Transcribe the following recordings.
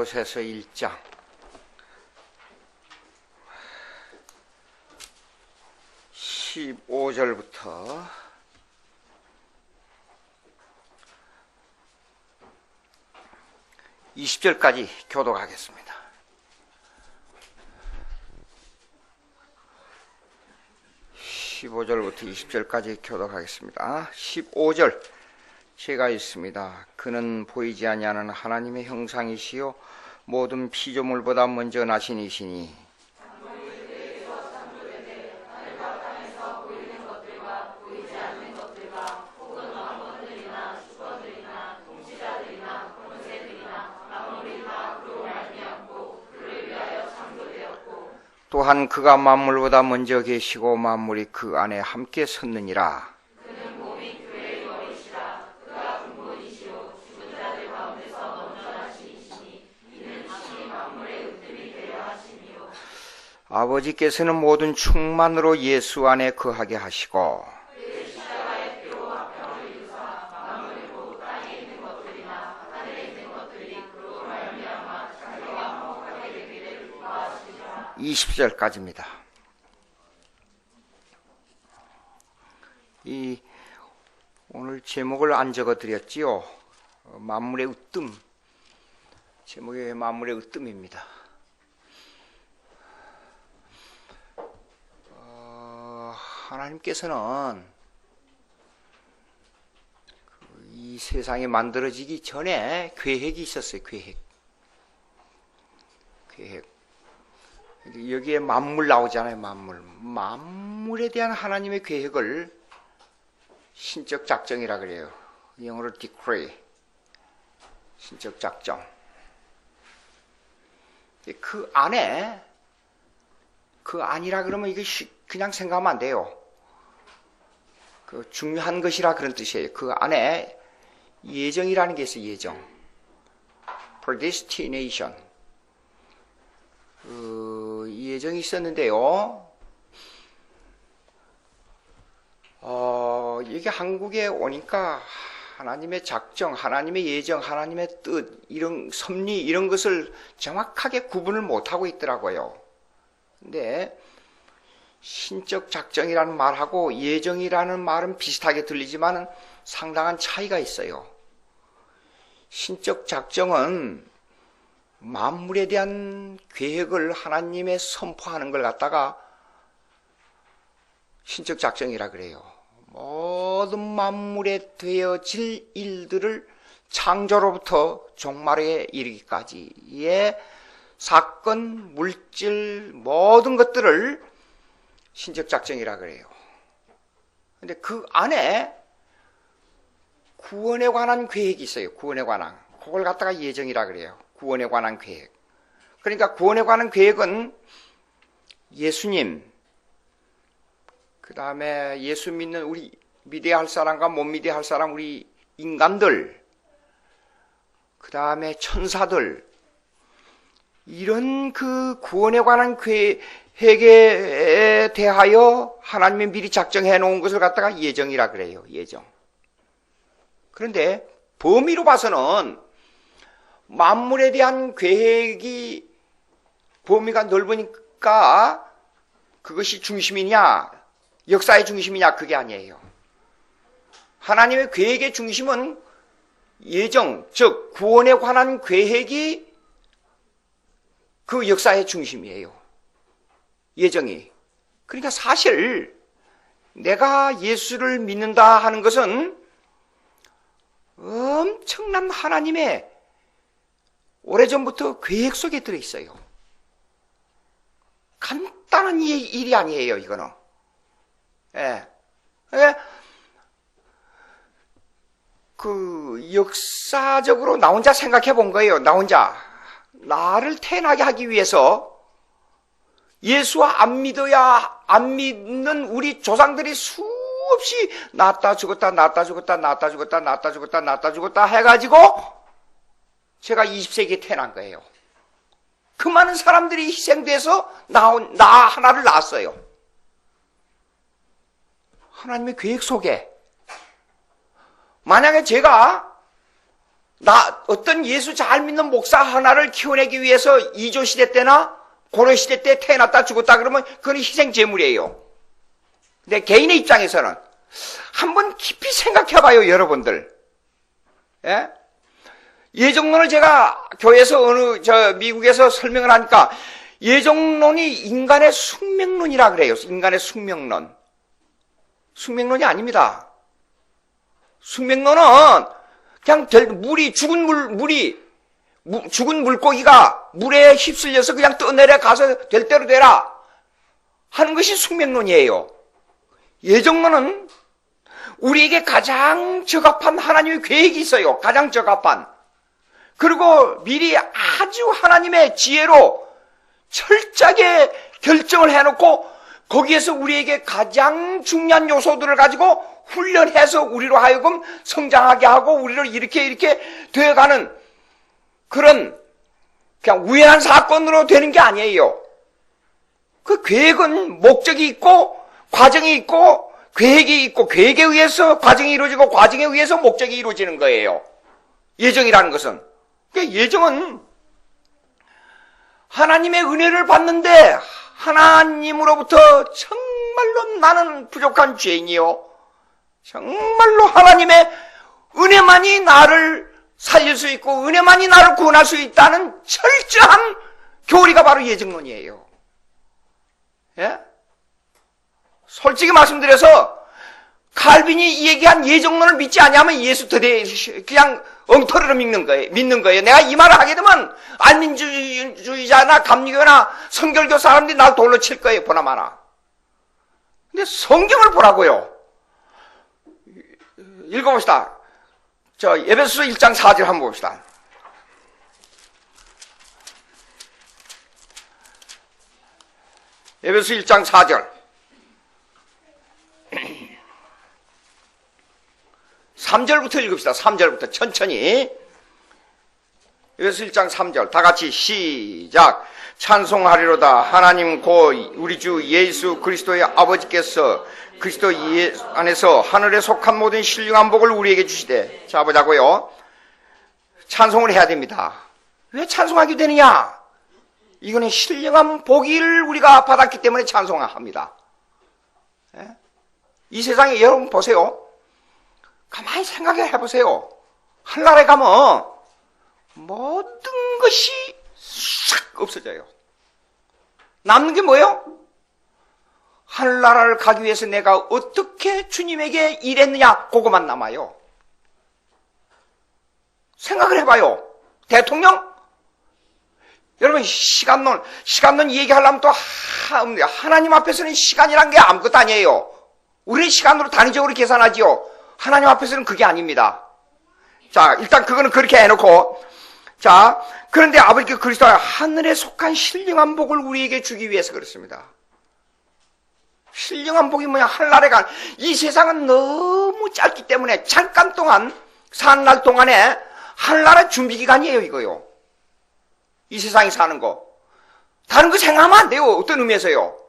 골로새서 1장 15절부터 20절까지 교독하겠습니다. 15절부터 20절까지 교독하겠습니다. 15절 제가 읽습니다. 그는 보이지 아니하는 하나님의 형상이시요 모든 피조물보다 먼저 나신 이시니 또한 그가 만물보다 먼저 계시고 만물이 그 안에 함께 섰느니라. 그는 몸이 교회의 머리시라. 그가 근본이시요 죽은 자들 가운데서 먼저 나신 이시니 이는 친히 만물의 으뜸이 되려 하심이요. 아버지께서는 모든 충만으로 예수 안에 거하게 하시고 그의 십자가의 피로 화평을 이루사 만물이 곧 땅에 있는 것들이나 하늘에 있는 것들이 그로 말미암아 자기와 화목하게 되기를 도와주시라. 20절까지입니다. 오늘 제목을 안 적어드렸지요. 만물의 으뜸. 제목이 만물의 으뜸입니다. 하나님께서는 이 세상이 만들어지기 전에 계획이 있었어요. 계획. 여기에 만물 나오잖아요. 만물에 대한 하나님의 계획을 신적 작정이라 그래요. 영어로 decree. 신적 작정. 그 안이라 그러면 이게 그냥 생각하면 안 돼요. 그 중요한 것이라 그런 뜻이에요. 그 안에 예정이라는 게 있어요. 예정. predestination. 예정이 있었는데요. 이게 한국에 오니까 하나님의 작정, 하나님의 예정, 하나님의 뜻, 이런 섭리, 이런 것을 정확하게 구분을 못하고 있더라고요. 근데 신적 작정이라는 말하고 예정이라는 말은 비슷하게 들리지만 상당한 차이가 있어요. 신적 작정은 만물에 대한 계획을 하나님의 선포하는 걸 갖다가 신적 작정이라 그래요. 모든 만물에 되어질 일들을 창조로부터 종말에 이르기까지의 사건, 물질, 모든 것들을 신적 작정이라 그래요. 근데 그 안에 구원에 관한 계획이 있어요. 구원에 관한. 그걸 갖다가 예정이라 그래요. 구원에 관한 계획. 그러니까 구원에 관한 계획은 예수님, 그 다음에 예수 믿는 우리 믿어야 할 사람과 못 믿어야 할 사람, 우리 인간들, 그 다음에 천사들, 이런 그 구원에 관한 계획에 대하여 하나님이 미리 작정해 놓은 것을 갖다가 예정이라 그래요. 예정. 그런데 범위로 봐서는 만물에 대한 계획이 범위가 넓으니까 그것이 중심이냐, 역사의 중심이냐, 그게 아니에요. 하나님의 계획의 중심은 예정, 즉 구원에 관한 계획이 그 역사의 중심이에요. 예정이. 그러니까 사실 내가 예수를 믿는다 하는 것은 엄청난 하나님의 오래전부터 계획 속에 들어있어요. 간단한 일이 아니에요, 이거는. 예. 역사적으로 나 혼자 생각해 본 거예요. 나 혼자. 나를 태어나게 하기 위해서 예수와 안 믿는 우리 조상들이 수없이 낳았다 죽었다 해가지고 제가 20세기에 태어난 거예요. 그 많은 사람들이 희생돼서 나 하나를 낳았어요. 하나님의 계획 속에. 만약에 제가 어떤 예수 잘 믿는 목사 하나를 키워내기 위해서 이조 시대 때나 고려 시대 때 태어났다 죽었다 그러면 그건 희생 제물이에요. 근데 개인의 입장에서는 한번 깊이 생각해 봐요, 여러분들. 예? 예정론을 제가 교회에서 미국에서 설명을 하니까 예정론이 인간의 숙명론이라 그래요. 인간의 숙명론. 숙명론이 아닙니다. 숙명론은 그냥 죽은 물고기가 물에 휩쓸려서 그냥 떠내려가서 될 대로 되라 하는 것이 숙명론이에요. 예정론은 우리에게 가장 적합한 하나님의 계획이 있어요. 가장 적합한. 그리고 미리 아주 하나님의 지혜로 철저하게 결정을 해놓고 거기에서 우리에게 가장 중요한 요소들을 가지고 훈련해서 우리로 하여금 성장하게 하고 우리를 이렇게 되어가는 그런 그냥 우연한 사건으로 되는 게 아니에요. 그 계획은 목적이 있고 과정이 있고 계획이 있고 계획에 의해서 과정이 이루어지고 과정에 의해서 목적이 이루어지는 거예요. 예정이라는 것은. 그러니까 예정은 하나님의 은혜를 받는데 하나님으로부터 정말로 나는 부족한 죄인이요. 정말로 하나님의 은혜만이 나를 살릴 수 있고 은혜만이 나를 구원할 수 있다는 철저한 교리가 바로 예정론이에요. 예? 솔직히 말씀드려서 칼빈이 얘기한 예정론을 믿지 아니하면 예수 그냥 엉터리로 믿는 거예요. 내가 이 말을 하게 되면 안민주의자나 감리교나 성결교 사람들이 날 돌로 칠 거예요. 보나마나. 근데 성경을 보라고요. 읽어봅시다. 에베소서 1장 4절 한번 봅시다. 에베소서 1장 4절. 3절부터 읽읍시다. 3절부터 천천히. 에베소서 1장 3절 다 같이 시작. 찬송하리로다. 하나님 곧 우리 주 예수 그리스도의 아버지께서 그리스도 안에서 하늘에 속한 모든 신령한 복을 우리에게 주시되. 자, 보자고요. 찬송을 해야 됩니다. 왜 찬송하게 되느냐? 이거는 신령한 복을 우리가 받았기 때문에 찬송합니다. 이 세상에 여러분 보세요. 가만히 생각해 보세요. 하늘나라에 가면 모든 것이 싹 없어져요. 남는 게 뭐예요? 하늘나라를 가기 위해서 내가 어떻게 주님에게 일했느냐, 그거만 남아요. 생각을 해봐요. 대통령? 여러분, 시간론 얘기하려면 또 하나님 앞에서는 시간이란 게 아무것도 아니에요. 우리는 시간으로 단위적으로 계산하지요. 하나님 앞에서는 그게 아닙니다. 자, 일단 그거는 그렇게 해놓고, 자, 그런데 아버지께 그리스도가 하늘에 속한 신령한 복을 우리에게 주기 위해서 그렇습니다. 신령한 복이 뭐냐? 하늘나라에 간, 이 세상은 너무 짧기 때문에 잠깐 동안, 사는 날 동안에 하늘나라 준비 기간이에요, 이거요. 이 세상에 사는 거. 다른 거 생각하면 안 돼요. 어떤 의미에서요?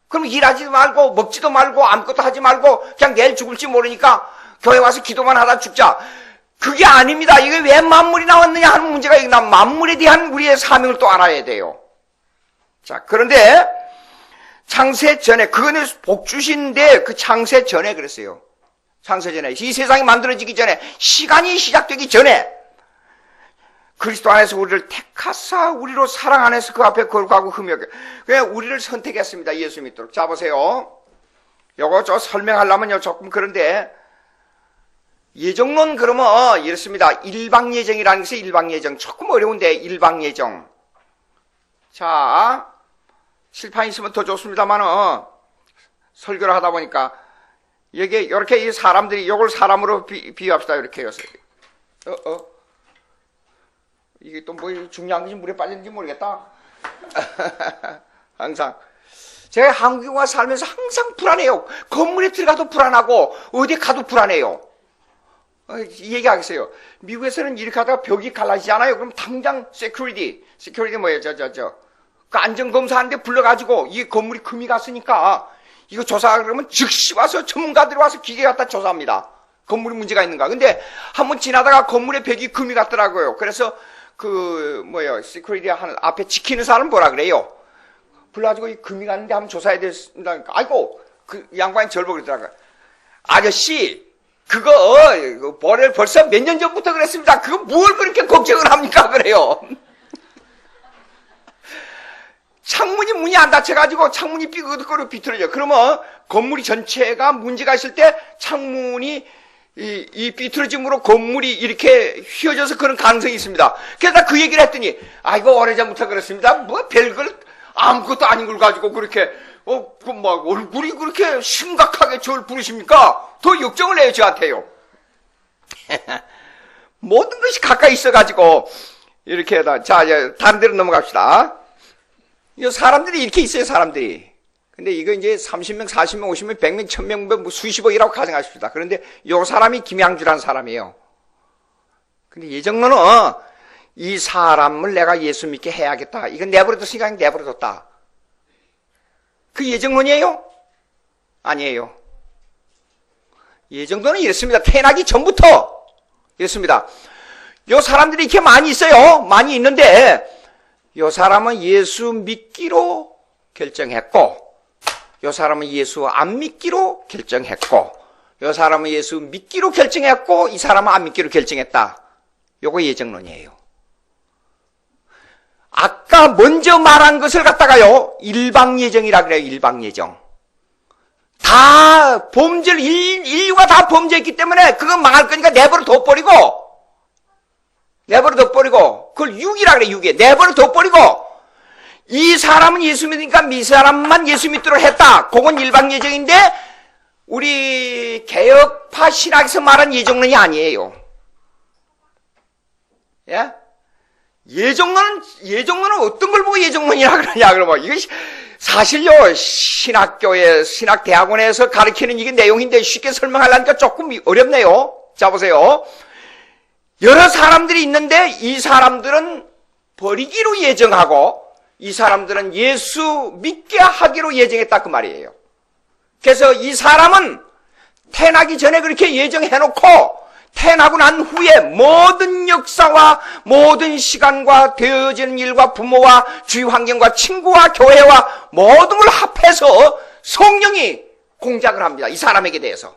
그럼 일하지도 말고, 먹지도 말고, 아무것도 하지 말고, 그냥 내일 죽을지 모르니까 교회 와서 기도만 하다 죽자. 그게 아닙니다. 이게 왜 만물이 나왔느냐 하는 문제가 있나? 만물에 대한 우리의 사명을 또 알아야 돼요. 자, 그런데 창세 전에, 그거는 복 주신데 그 창세 전에 그랬어요. 창세 전에. 이 세상이 만들어지기 전에, 시간이 시작되기 전에 그리스도 안에서 우리를 택하사 우리로 사랑 안에서 그 앞에 거룩하고 흠이 그냥 우리를 선택했습니다. 예수 믿도록. 자, 보세요. 요거 저 설명하려면요 조금 그런데 예정론 그러면 이렇습니다. 일방예정이라는 것이 일방예정. 조금 어려운데 일방예정. 자, 칠판 있으면 더 좋습니다만은 설교를 하다 보니까 여기 이렇게 이 사람들이 요걸 사람으로 비유합시다. 이렇게요. 이게 또 뭐 중요한 것이 물에 빠졌는지 모르겠다. 항상 제가 한국에 와 살면서 항상 불안해요. 건물에 들어가도 불안하고 어디 가도 불안해요. 얘기하겠어요. 미국에서는 이렇게 하다가 벽이 갈라지잖아요. 그럼 당장 security 뭐예요? 그 안전검사하는데 불러가지고 이 건물이 금이 갔으니까 이거 조사 그러면 즉시 와서 전문가들이 와서 기계 갖다 조사합니다. 건물이 문제가 있는가. 근데 한번 지나다가 건물의 벽이 금이 같더라고요. 그래서 시큐리티 하는 앞에 지키는 사람 뭐라 그래요? 불러가지고 이 금이 갔는데 한번 조사해야 된다니까. 아이고, 그 양반이 저를 보고 그러더라고요. 아저씨, 그거 벌써 몇 년 전부터 그랬습니다. 그거 뭘 그렇게 걱정을 합니까? 그래요. 창문이 문이 안 닫혀가지고 창문이 삐그덕거리고 비틀어져요. 그러면 건물이 전체가 문제가 있을 때 창문이 이 삐뚤어짐으로 건물이 이렇게 휘어져서 그런 가능성이 있습니다. 그래서 그 얘기를 했더니, 이거 오래전부터 그렇습니다. 뭐 별걸 아무것도 아닌 걸 가지고 그렇게, 얼굴이 그렇게 심각하게 저를 부르십니까? 더 역정을 해요, 저한테요. 모든 것이 가까이 있어가지고, 이렇게 자, 이제 다른 데로 넘어갑시다. 이 사람들이 이렇게 있어요, 사람들이. 근데 이거 이제 30명, 40명, 50명, 100명, 1000명, 뭐 수십억이라고 가정하십시다. 그런데 요 사람이 김양주라는 사람이에요. 근데 예정론은 이 사람을 내가 예수 믿게 해야겠다. 이건 내버려뒀으니까 그냥 내버려뒀다. 그 예정론이에요? 아니에요. 예정론은 이랬습니다. 태어나기 전부터 이랬습니다. 요 사람들이 이렇게 많이 있어요. 많이 있는데 요 사람은 예수 믿기로 결정했고, 요 사람은 예수 안 믿기로 결정했고, 요 사람은 예수 믿기로 결정했고, 이 사람은 안 믿기로 결정했다. 요거 예정론이에요. 아까 먼저 말한 것을 갖다가요, 일방예정이라 그래요. 일방예정. 다 인류가 다 범죄했기 때문에 그건 망할 거니까 내버려 둬버리고, 그걸 육이라 그래. 육에 내버려 둬버리고, 이 사람은 예수 믿으니까 이 사람만 예수 믿도록 했다. 그건 일방 예정인데 우리 개혁파 신학에서 말한 예정론이 아니에요. 예? 예정론은 어떤 걸 보고 예정론이라 그러냐 그러면 이거 사실요, 신학대학원에서 가르치는 이게 내용인데 쉽게 설명하려니까 조금 어렵네요. 자 보세요. 여러 사람들이 있는데 이 사람들은 버리기로 예정하고 이 사람들은 예수 믿게 하기로 예정했다 그 말이에요. 그래서 이 사람은 태어나기 전에 그렇게 예정해놓고 태어나고 난 후에 모든 역사와 모든 시간과 되어지는 일과 부모와 주위 환경과 친구와 교회와 모든 걸 합해서 성령이 공작을 합니다. 이 사람에게 대해서.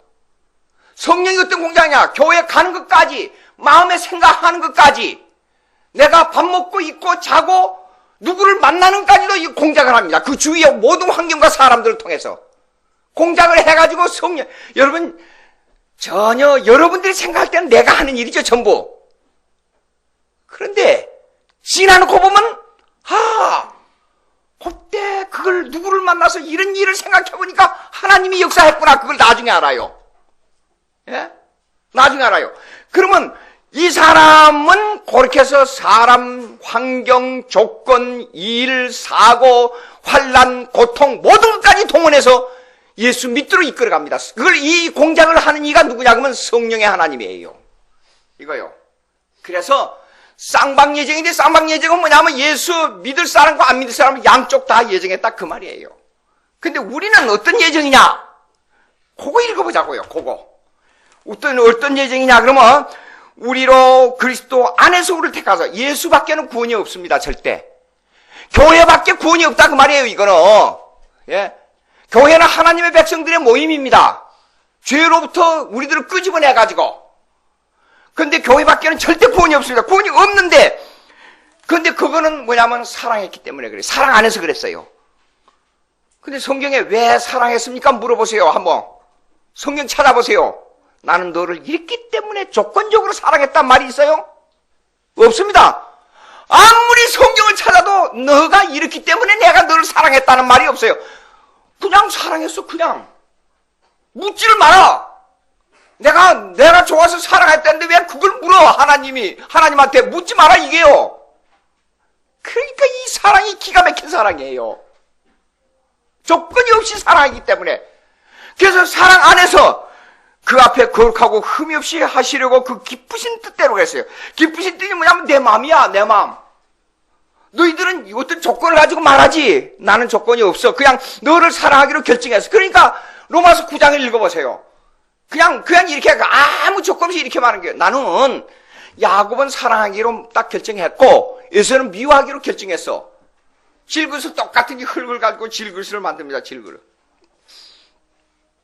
성령이 어떤 공작이냐? 교회 가는 것까지, 마음에 생각하는 것까지, 내가 밥 먹고 입고 자고 누구를 만나는까지도 이 공작을 합니다. 그 주위의 모든 환경과 사람들을 통해서 공작을 해가지고 성령, 여러분 전혀 여러분들이 생각할 때는 내가 하는 일이죠, 전부. 그런데 지나놓고 보면 그때 그걸 누구를 만나서 이런 일을 생각해보니까 하나님이 역사했구나. 그걸 나중에 알아요. 예? 나중에 알아요. 그러면 이 사람은 그렇게 해서 사람, 환경, 조건, 일, 사고, 환난, 고통 모든 것까지 동원해서 예수 믿도록 이끌어갑니다. 그걸 이 공작을 하는 이가 누구냐 그러면 성령의 하나님이에요. 이거요. 그래서 쌍방예정인데 쌍방예정은 뭐냐면 예수 믿을 사람과 안 믿을 사람을 양쪽 다 예정했다 그 말이에요. 근데 우리는 어떤 예정이냐? 그거 읽어보자고요. 그거. 어떤 예정이냐 그러면 우리로 그리스도 안에서 우리를 택하서 예수밖에는 구원이 없습니다. 절대. 교회밖에 구원이 없다 그 말이에요. 이거는. 예? 교회는 하나님의 백성들의 모임입니다. 죄로부터 우리들을 끄집어내가지고. 그런데 교회밖에는 절대 구원이 없습니다. 구원이 없는데 그런데 그거는 뭐냐면 사랑했기 때문에 그래요. 사랑 안에서 그랬어요. 근데 성경에 왜 사랑했습니까? 물어보세요. 한번. 성경 찾아보세요. 나는 너를 잃기 때문에 조건적으로 사랑했단 말이 있어요? 없습니다. 아무리 성경을 찾아도 너가 잃었기 때문에 내가 너를 사랑했다는 말이 없어요. 그냥 사랑했어. 그냥. 묻지를 마라. 내가 좋아서 사랑했다는데 왜 그걸 물어? 하나님한테 묻지 마라 이게요. 그러니까 이 사랑이 기가 막힌 사랑이에요. 조건이 없이 사랑하기 때문에. 그래서 사랑 안에서 그 앞에 거룩하고 흠이 없이 하시려고 그 기쁘신 뜻대로 했어요. 기쁘신 뜻이 뭐냐면 내 마음이야, 내 마음. 너희들은 어떤 조건을 가지고 말하지. 나는 조건이 없어. 그냥 너를 사랑하기로 결정했어. 그러니까 로마서 9장을 읽어보세요. 그냥 이렇게 아무 조건 없이 이렇게 말하는 거예요. 나는 야곱은 사랑하기로 딱 결정했고 에서는 미워하기로 결정했어. 질그릇을 똑같은 흙을 가지고 질그릇을 만듭니다. 질그릇.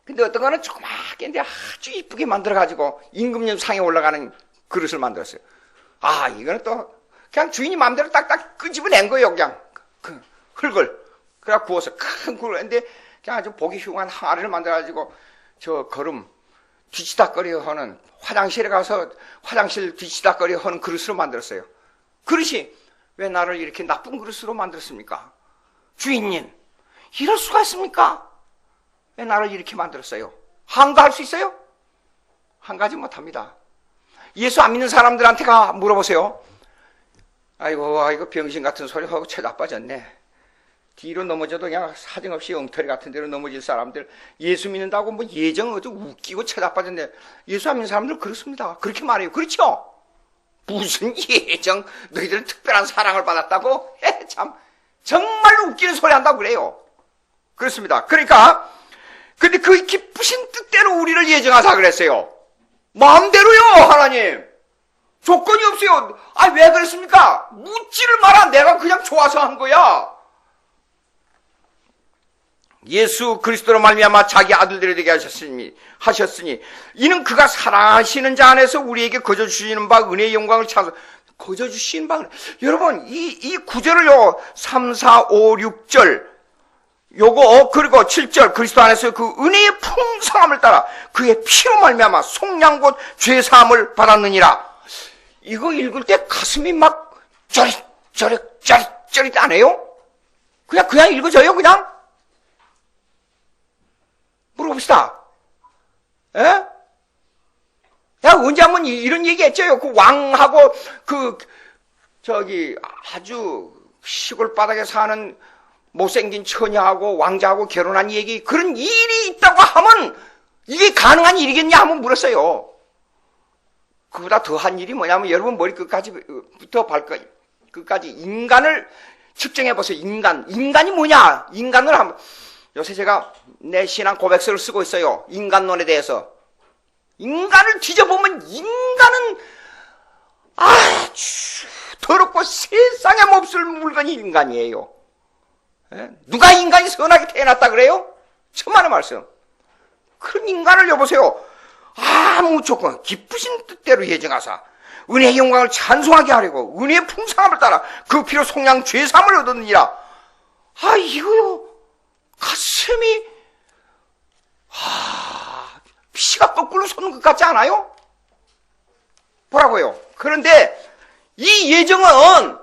근데 어떤 거는 조그맣게 아주 이쁘게 만들어가지고 임금님 상에 올라가는 그릇을 만들었어요. 아, 이거는 또 그냥 주인이 마음대로 딱딱 끄집어낸 거예요. 그냥 그 흙을. 그래 구워서 큰 굴을 했는데 그냥 아주 보기 흉한 항아리를 만들어가지고 저 거름 뒤치다거려 하는 화장실에 가서 화장실 뒤치다거려 하는 그릇으로 만들었어요. 그릇이 왜 나를 이렇게 나쁜 그릇으로 만들었습니까? 주인님, 이럴 수가 있습니까? 왜 나를 이렇게 만들었어요? 한가할 수 있어요? 한가하지 못합니다. 예수 안 믿는 사람들한테 가 물어보세요. 아이고 병신 같은 소리 하고 채 나빠졌네. 뒤로 넘어져도 그냥 사정없이 엉터리 같은 데로 넘어질 사람들, 예수 믿는다고 뭐 예정 어디 웃기고 채 나빠졌네. 예수 안 믿는 사람들 그렇습니다. 그렇게 말해요. 그렇죠? 무슨 예정, 너희들은 특별한 사랑을 받았다고? 참 정말로 웃기는 소리 한다고 그래요. 그렇습니다. 그러니까 근데 그 기쁘신 뜻대로 우리를 예정하사 그랬어요. 마음대로요. 하나님 조건이 없어요. 아, 왜 그랬습니까? 묻지를 마라. 내가 그냥 좋아서 한 거야. 예수 그리스도로 말미암아 자기 아들들이 되게 하셨으니 이는 그가 사랑하시는 자 안에서 우리에게 거저 주시는 바 은혜의 영광을 찾아. 거저 주시는 바, 여러분 이 구절을요 3, 4, 5, 6절 요거 그리고 7절 그리스도 안에서 그 은혜의 풍성함을 따라 그의 피로 말미암아 속량 곧 죄사함을 받았느니라. 이거 읽을 때 가슴이 막 저릿 안 해요? 그냥 읽어져요. 그냥 물어봅시다. 에? 야, 언제 한번 이런 얘기 했죠? 그 왕하고 아주 시골 바닥에 사는 못생긴 처녀하고 왕자하고 결혼한 얘기, 그런 일이 있다고 하면 이게 가능한 일이겠냐 한번 물었어요. 그보다 더한 일이 뭐냐면 여러분 머리 끝까지부터 발끝까지 인간을 측정해 보세요. 인간이 뭐냐? 인간을 한번. 요새 제가 내 신앙 고백서를 쓰고 있어요. 인간론에 대해서. 인간을 뒤져보면 인간은 아주 더럽고 세상에 몹쓸 물건이 인간이에요. 에? 누가 인간이 선하게 태어났다 그래요? 천만의 말씀. 그런 인간을 여보세요. 아무 조건 기쁘신 뜻대로 예정하사 은혜의 영광을 찬송하게 하려고 은혜의 풍성함을 따라 그 피로 속량 죄사함을 얻었느니라. 아, 이거요. 가슴이 피가 거꾸로 솟는 것 같지 않아요? 뭐라고요? 그런데 이 예정은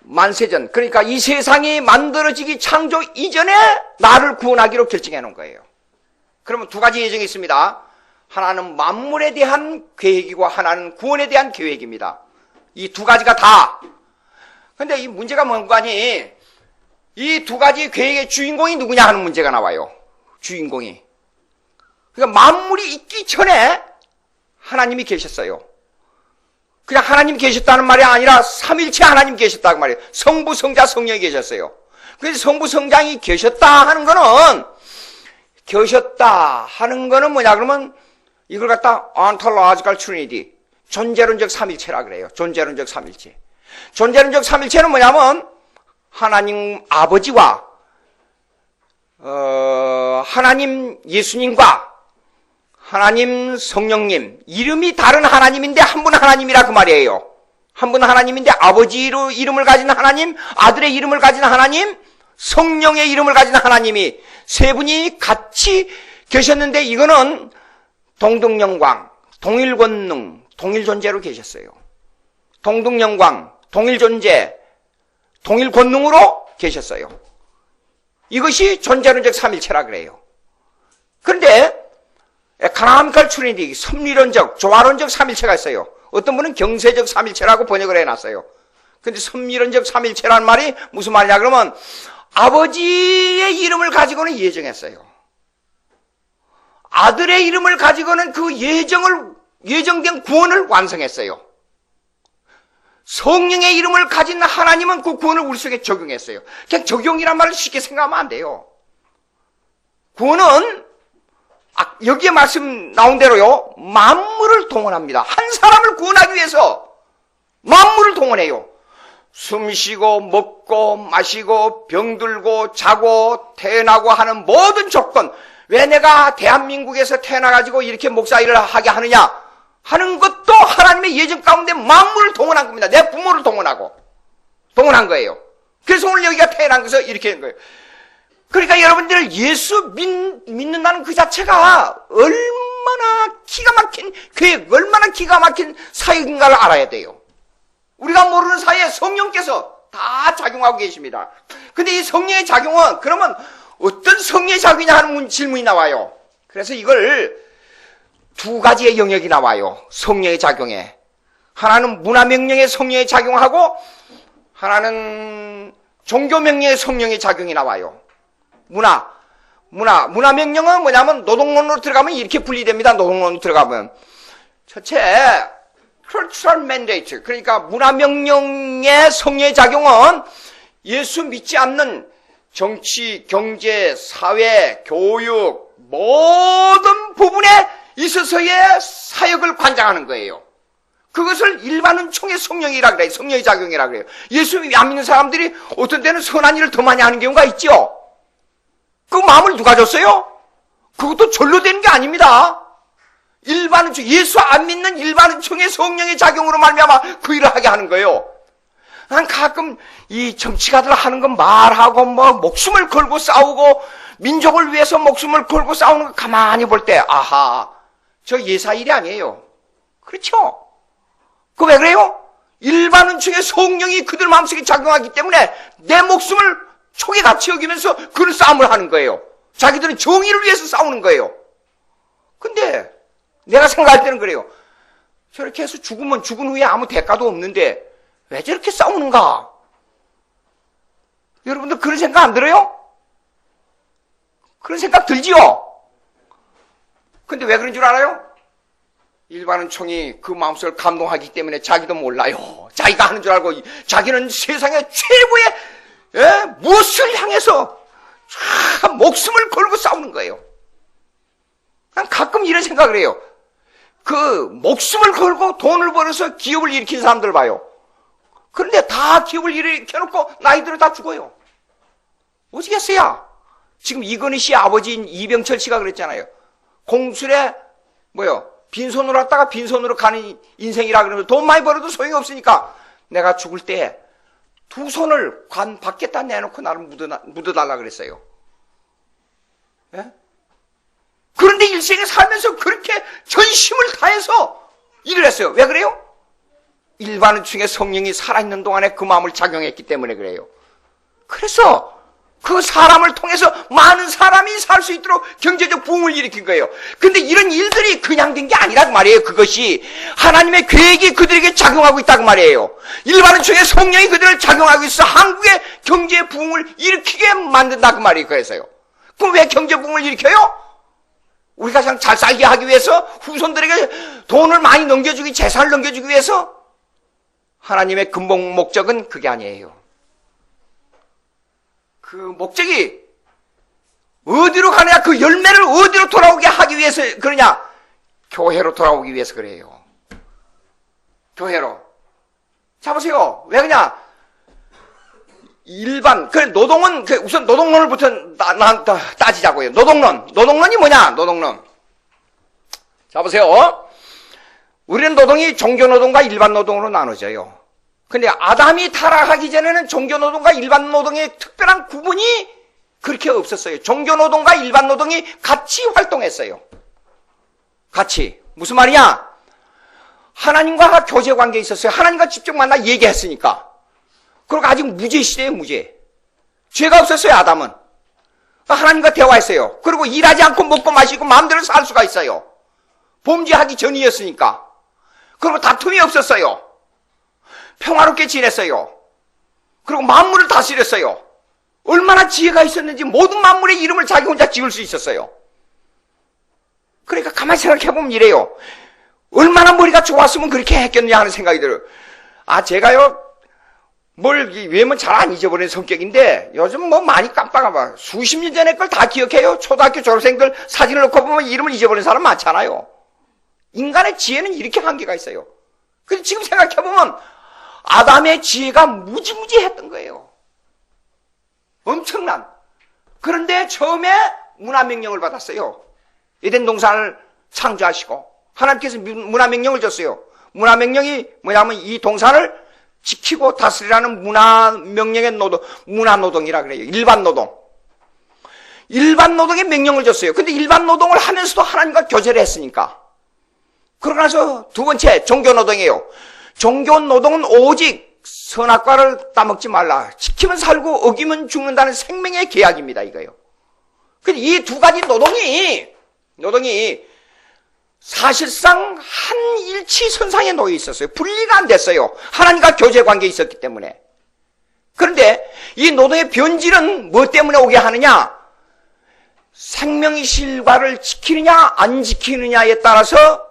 만세전, 그러니까 이 세상이 만들어지기 창조 이전에 나를 구원하기로 결정해 놓은 거예요. 그러면 두 가지 예정이 있습니다. 하나는 만물에 대한 계획이고 하나는 구원에 대한 계획입니다. 이 두 가지가 다. 근데 이 문제가 뭔가니, 이 두 가지 계획의 주인공이 누구냐 하는 문제가 나와요. 주인공이. 그러니까 만물이 있기 전에 하나님이 계셨어요. 그냥 하나님 계셨다는 말이 아니라 삼일체 하나님 계셨다는 말이에요. 성부, 성자, 성령이 계셨어요. 그래서 성부, 성장이 계셨다 하는 거는 뭐냐 그러면 이걸 갖다 ontological trinity, 존재론적 삼일체라 그래요. 존재론적 삼일체. 존재론적 삼일체는 뭐냐면 하나님 아버지와 하나님 예수님과 하나님 성령님, 이름이 다른 하나님인데 한 분 하나님이라 그 말이에요. 한 분 하나님인데 아버지로 이름을 가진 하나님, 아들의 이름을 가진 하나님, 성령의 이름을 가진 하나님이 세 분이 같이 계셨는데 이거는 동등영광, 동일권능, 동일존재로 계셨어요. 동등영광, 동일존재, 동일권능으로 계셨어요. 이것이 존재론적 삼일체라 그래요. 그런데 에코노미컬 트리니티, 섭리론적, 조화론적 삼일체가 있어요. 어떤 분은 경세적 삼일체라고 번역을 해놨어요. 근데 섭리론적 삼일체라는 말이 무슨 말이냐 그러면 아버지의 이름을 가지고는 예정했어요. 아들의 이름을 가지고는 그 예정된 구원을 완성했어요. 성령의 이름을 가진 하나님은 그 구원을 우리 속에 적용했어요. 그냥 적용이란 말을 쉽게 생각하면 안 돼요. 구원은 여기에 말씀 나온 대로요, 만물을 동원합니다. 한 사람을 구원하기 위해서 만물을 동원해요. 숨 쉬고 먹고 마시고 병들고 자고 태어나고 하는 모든 조건, 왜 내가 대한민국에서 태어나가지고 이렇게 목사 일을 하게 하느냐 하는 것도 하나님의 예정 가운데 만물을 동원한 겁니다. 내 부모를 동원한 거예요. 그래서 오늘 여기가 태어난 것에서 이렇게 된 거예요. 그러니까 여러분들 예수 믿는다는 그 자체가 얼마나 기가 막힌 계획, 얼마나 기가 막힌 사역인가를 알아야 돼요. 우리가 모르는 사이에 성령께서 다 작용하고 계십니다. 근데 이 성령의 작용은 그러면 어떤 성령의 작용이냐 하는 질문이 나와요. 그래서 이걸 두 가지의 영역이 나와요. 성령의 작용에. 하나는 문화명령의 성령의 작용하고 하나는 종교명령의 성령의 작용이 나와요. 문화명령은 뭐냐면 노동론으로 들어가면 이렇게 분리됩니다. 노동론으로 들어가면. 첫째, cultural mandate. 그러니까 문화명령의 성령의 작용은 예수 믿지 않는 정치, 경제, 사회, 교육 모든 부분에 있어서의 사역을 관장하는 거예요. 그것을 일반 은총의 성령이라 그래요. 성령의 작용이라 그래요. 예수 안 믿는 사람들이 어떤 때는 선한 일을 더 많이 하는 경우가 있죠. 그 마음을 누가 줬어요? 그것도 절로 되는 게 아닙니다. 일반 은총, 예수 안 믿는 일반 은총의 성령의 작용으로 말미암아 그 일을 하게 하는 거예요. 난 가끔 이 정치가들 하는 건 말하고 뭐 목숨을 걸고 싸우고 민족을 위해서 목숨을 걸고 싸우는 거 가만히 볼 때 아하, 저 예사 일이 아니에요. 그렇죠? 그 왜 그래요? 일반 은총의 성령이 그들 마음속에 작용하기 때문에 내 목숨을 촉에 같이 여기면서 그런 싸움을 하는 거예요. 자기들은 정의를 위해서 싸우는 거예요. 근데 내가 생각할 때는 그래요. 저렇게 해서 죽으면 죽은 후에 아무 대가도 없는데 왜 저렇게 싸우는가? 여러분들 그런 생각 안 들어요? 그런 생각 들지요? 근데 왜 그런 줄 알아요? 일반 은총이 그 마음속을 감동하기 때문에 자기도 몰라요. 자기가 하는 줄 알고 자기는 세상의 최고의 무엇을 향해서 목숨을 걸고 싸우는 거예요. 난 가끔 이런 생각을 해요. 그 목숨을 걸고 돈을 벌어서 기업을 일으킨 사람들 봐요. 그런데 다 기업을 일으켜놓고 나이들은 다 죽어요. 어찌겠어요? 지금 이건희 씨 아버지인 이병철 씨가 그랬잖아요. 공술에 빈손으로 왔다가 빈손으로 가는 인생이라 그러면서 돈 많이 벌어도 소용이 없으니까 내가 죽을 때 두 손을 관 밖에다 내놓고 나를 묻어달라 그랬어요. 예? 그런데 일생에 살면서 그렇게 전심을 다해서 일을 했어요. 왜 그래요? 일반 은총의 성령이 살아있는 동안에 그 마음을 작용했기 때문에 그래요. 그래서 그 사람을 통해서 많은 사람이 살 수 있도록 경제적 부흥을 일으킨 거예요. 근데 이런 일들이 그냥 된 게 아니라고 말이에요. 그것이 하나님의 계획이 그들에게 작용하고 있다고 말이에요. 일반 은총의 성령이 그들을 작용하고 있어 한국의 경제 부흥을 일으키게 만든다고 말이에요. 그래서요. 그럼 왜 경제 부흥을 일으켜요? 우리가 그냥 잘 살게 하기 위해서 후손들에게 돈을 많이 넘겨주기, 재산을 넘겨주기 위해서? 하나님의 근본 목적은 그게 아니에요. 그 목적이 어디로 가느냐, 그 열매를 어디로 돌아오게 하기 위해서 그러냐? 교회로 돌아오기 위해서 그래요. 교회로. 자, 보세요. 왜 그러냐? 노동은, 우선 노동론을부터 따지자고요. 노동론이 뭐냐? 노동론. 자, 보세요. 우리는 노동이 종교노동과 일반 노동으로 나눠져요. 근데 아담이 타락하기 전에는 종교노동과 일반 노동의 특별한 구분이 그렇게 없었어요. 종교노동과 일반 노동이 같이 활동했어요. 같이. 무슨 말이냐? 하나님과 교제 관계에 있었어요. 하나님과 직접 만나 얘기했으니까. 그리고 아직 무죄 시대예요, 무죄. 죄가 없었어요, 아담은. 하나님과 대화했어요. 그리고 일하지 않고 먹고 마시고 마음대로 살 수가 있어요. 범죄하기 전이었으니까. 그리고 다툼이 없었어요. 평화롭게 지냈어요. 그리고 만물을 다스렸어요. 얼마나 지혜가 있었는지 모든 만물의 이름을 자기 혼자 지을 수 있었어요. 그러니까 가만히 생각해보면 이래요. 얼마나 머리가 좋았으면 그렇게 했겠느냐 하는 생각이 들어요. 제가요, 외면 잘 안 잊어버리는 성격인데, 요즘 많이 깜빡하면, 수십 년 전에 걸 다 기억해요. 초등학교 졸업생들 사진을 놓고 보면 이름을 잊어버리는 사람 많잖아요. 인간의 지혜는 이렇게 한계가 있어요. 근데 지금 생각해보면, 아담의 지혜가 무지무지했던 거예요. 엄청난. 그런데 처음에 문화명령을 받았어요. 에덴 동산을 창조하시고, 하나님께서 문화명령을 줬어요. 문화명령이 뭐냐면 이 동산을 지키고 다스리라는 문화명령의 노동, 문화노동이라 그래요. 일반 노동. 일반 노동의 명령을 줬어요. 근데 일반 노동을 하면서도 하나님과 교제를 했으니까. 그러고 나서 두 번째, 종교노동이에요. 종교노동은 오직 선악과를 따먹지 말라. 지키면 살고 어기면 죽는다는 생명의 계약입니다, 이거요. 근데 이 두 가지 노동이 사실상 한 일치선상에 놓여 있었어요. 분리가 안 됐어요. 하나님과 교제 관계에 있었기 때문에. 그런데 이 노동의 변질은 뭐 때문에 오게 하느냐? 생명의 실과를 지키느냐 안 지키느냐에 따라서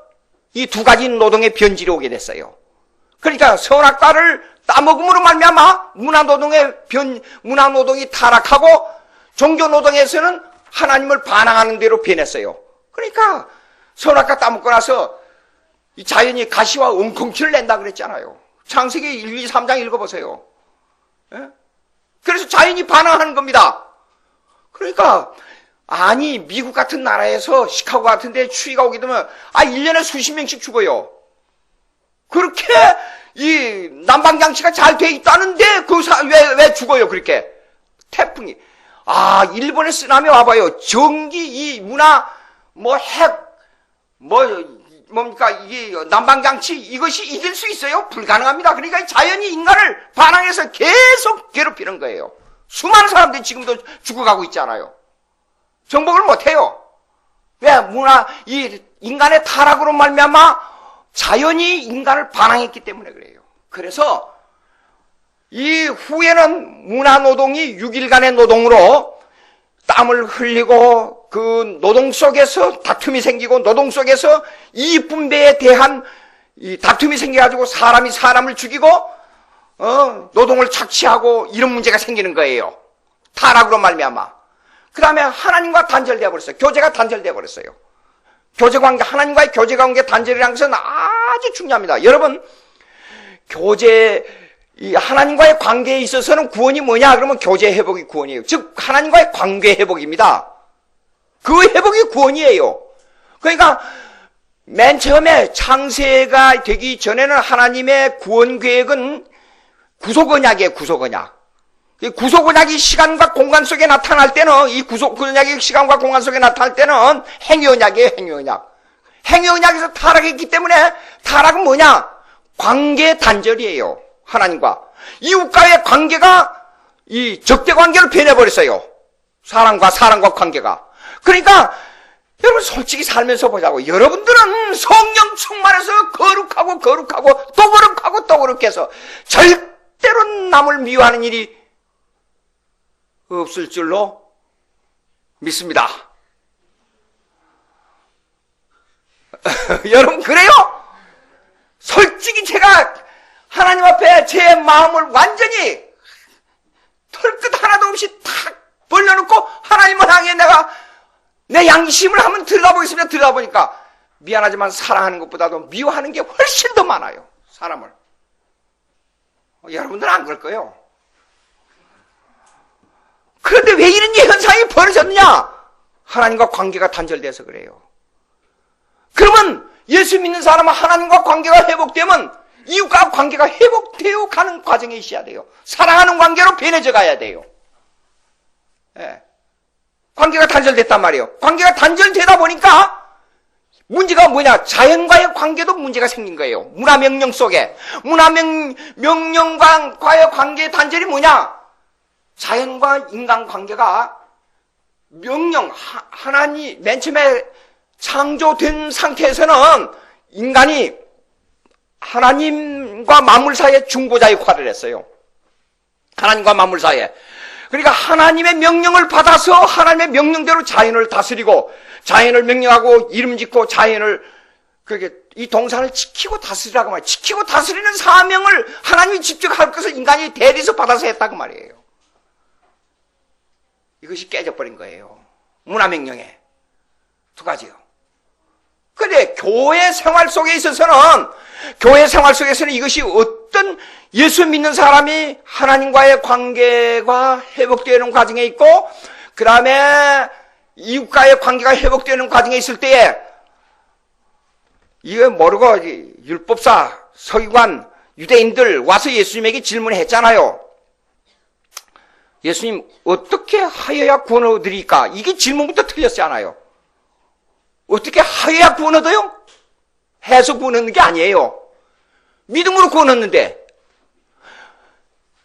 이 두 가지 노동의 변질이 오게 됐어요. 그러니까 선악과를 따먹음으로 말미암아 문화노동이 타락하고 종교노동에서는 하나님을 반항하는 대로 변했어요. 그러니까 선악과 따먹고 나서 이 자연이 가시와 엉겅퀴를 낸다 그랬잖아요. 창세기 1, 2, 3장 읽어보세요. 예? 그래서 자연이 반항하는 겁니다. 그러니까 미국 같은 나라에서 시카고 같은 데 추위가 오게 되면 1년에 수십 명씩 죽어요. 그렇게 이 난방장치가 잘 돼 있다는데 왜 죽어요 그렇게? 태풍이. 일본의 쓰나미 와봐요. 전기, 이 문화, 뭡니까, 이게 난방장치, 이것이 이길 수 있어요? 불가능합니다. 그러니까 자연이 인간을 반항해서 계속 괴롭히는 거예요. 수많은 사람들이 지금도 죽어가고 있잖아요. 정복을 못해요. 왜? 이 인간의 타락으로 말미암아 자연이 인간을 반항했기 때문에 그래요. 그래서 이 후에는 문화노동이 6일간의 노동으로 땀을 흘리고 그 노동 속에서 다툼이 생기고 노동 속에서 이익분배에 대한 이 다툼이 생겨가지고 사람이 사람을 죽이고 노동을 착취하고 이런 문제가 생기는 거예요. 타락으로 말미암아. 그 다음에 하나님과 단절되어 버렸어요. 교제가 단절되어 버렸어요. 교제관계, 하나님과의 교제관계 단절이라는 것은 아주 중요합니다. 여러분, 하나님과의 관계에 있어서는 구원이 뭐냐? 그러면 교제 회복이 구원이에요. 즉, 하나님과의 관계 회복입니다. 그 회복이 구원이에요. 그러니까, 맨 처음에 창세가 되기 전에는 하나님의 구원 계획은 구속언약이에요, 구속언약. 구속언약이 시간과 공간 속에 나타날 때는, 이 구속언약이 시간과 공간 속에 나타날 때는 행위언약이에요, 행위언약. 행위언약에서 타락했기 때문에, 타락은 뭐냐? 관계 단절이에요. 하나님과. 이웃과의 관계가 이 적대 관계로 변해버렸어요. 사람과 관계가. 그러니까, 여러분 솔직히 살면서 보자고. 여러분들은 성령 충만해서 거룩하고 또 거룩해서 절대로 남을 미워하는 일이 없을 줄로 믿습니다. 여러분 그래요? 솔직히 제가 하나님 앞에 제 마음을 완전히 털끝 하나도 없이 탁 벌려놓고 하나님을 향해 내가 내 양심을 한번 들여다보겠습니다. 들여다보니까 미안하지만 사랑하는 것보다도 미워하는 게 훨씬 더 많아요. 사람을. 여러분들은 안 그럴 거예요. 그런데 왜 이런 현상이 벌어졌느냐? 하나님과 관계가 단절돼서 그래요. 그러면 예수 믿는 사람은 하나님과 관계가 회복되면 이웃과 관계가 회복되어 가는 과정에 있어야 돼요. 사랑하는 관계로 변해져 가야 돼요. 예. 관계가 단절됐단 말이에요. 관계가 단절되다 보니까 문제가 뭐냐? 자연과의 관계도 문제가 생긴 거예요. 문화명령 속에. 문화명령과의 관계의 단절이 뭐냐? 자연과 인간 관계가 하나님, 맨 처음에 창조된 상태에서는 인간이 하나님과 만물 사이에 중보자 역할을 했어요. 하나님과 만물 사이에. 그러니까 하나님의 명령을 받아서 하나님의 명령대로 자연을 다스리고 자연을 명령하고 이름 짓고 자연을 그렇게 이 동산을 지키고 다스리라고 말이에요. 지키고 다스리는 사명을 하나님이 직접 할 것을 인간이 대리서 받아서 했다고 말이에요. 이것이 깨져버린 거예요. 문화명령에. 두 가지요. 그런데 교회 생활 속에 있어서는 이것이 어떤 예수 믿는 사람이 하나님과의 관계가 회복되는 과정에 있고, 그 다음에 이웃과의 관계가 회복되는 과정에 있을 때에 이거 모르고 율법사, 서기관, 유대인들 와서 예수님에게 질문했잖아요. 예수님, 어떻게 하여야 구원 얻으리까? 이게 질문부터 틀렸잖아요. 어떻게 하여야 구원 얻어요? 해서 구원 얻는 게 아니에요. 믿음으로 구원 얻는데,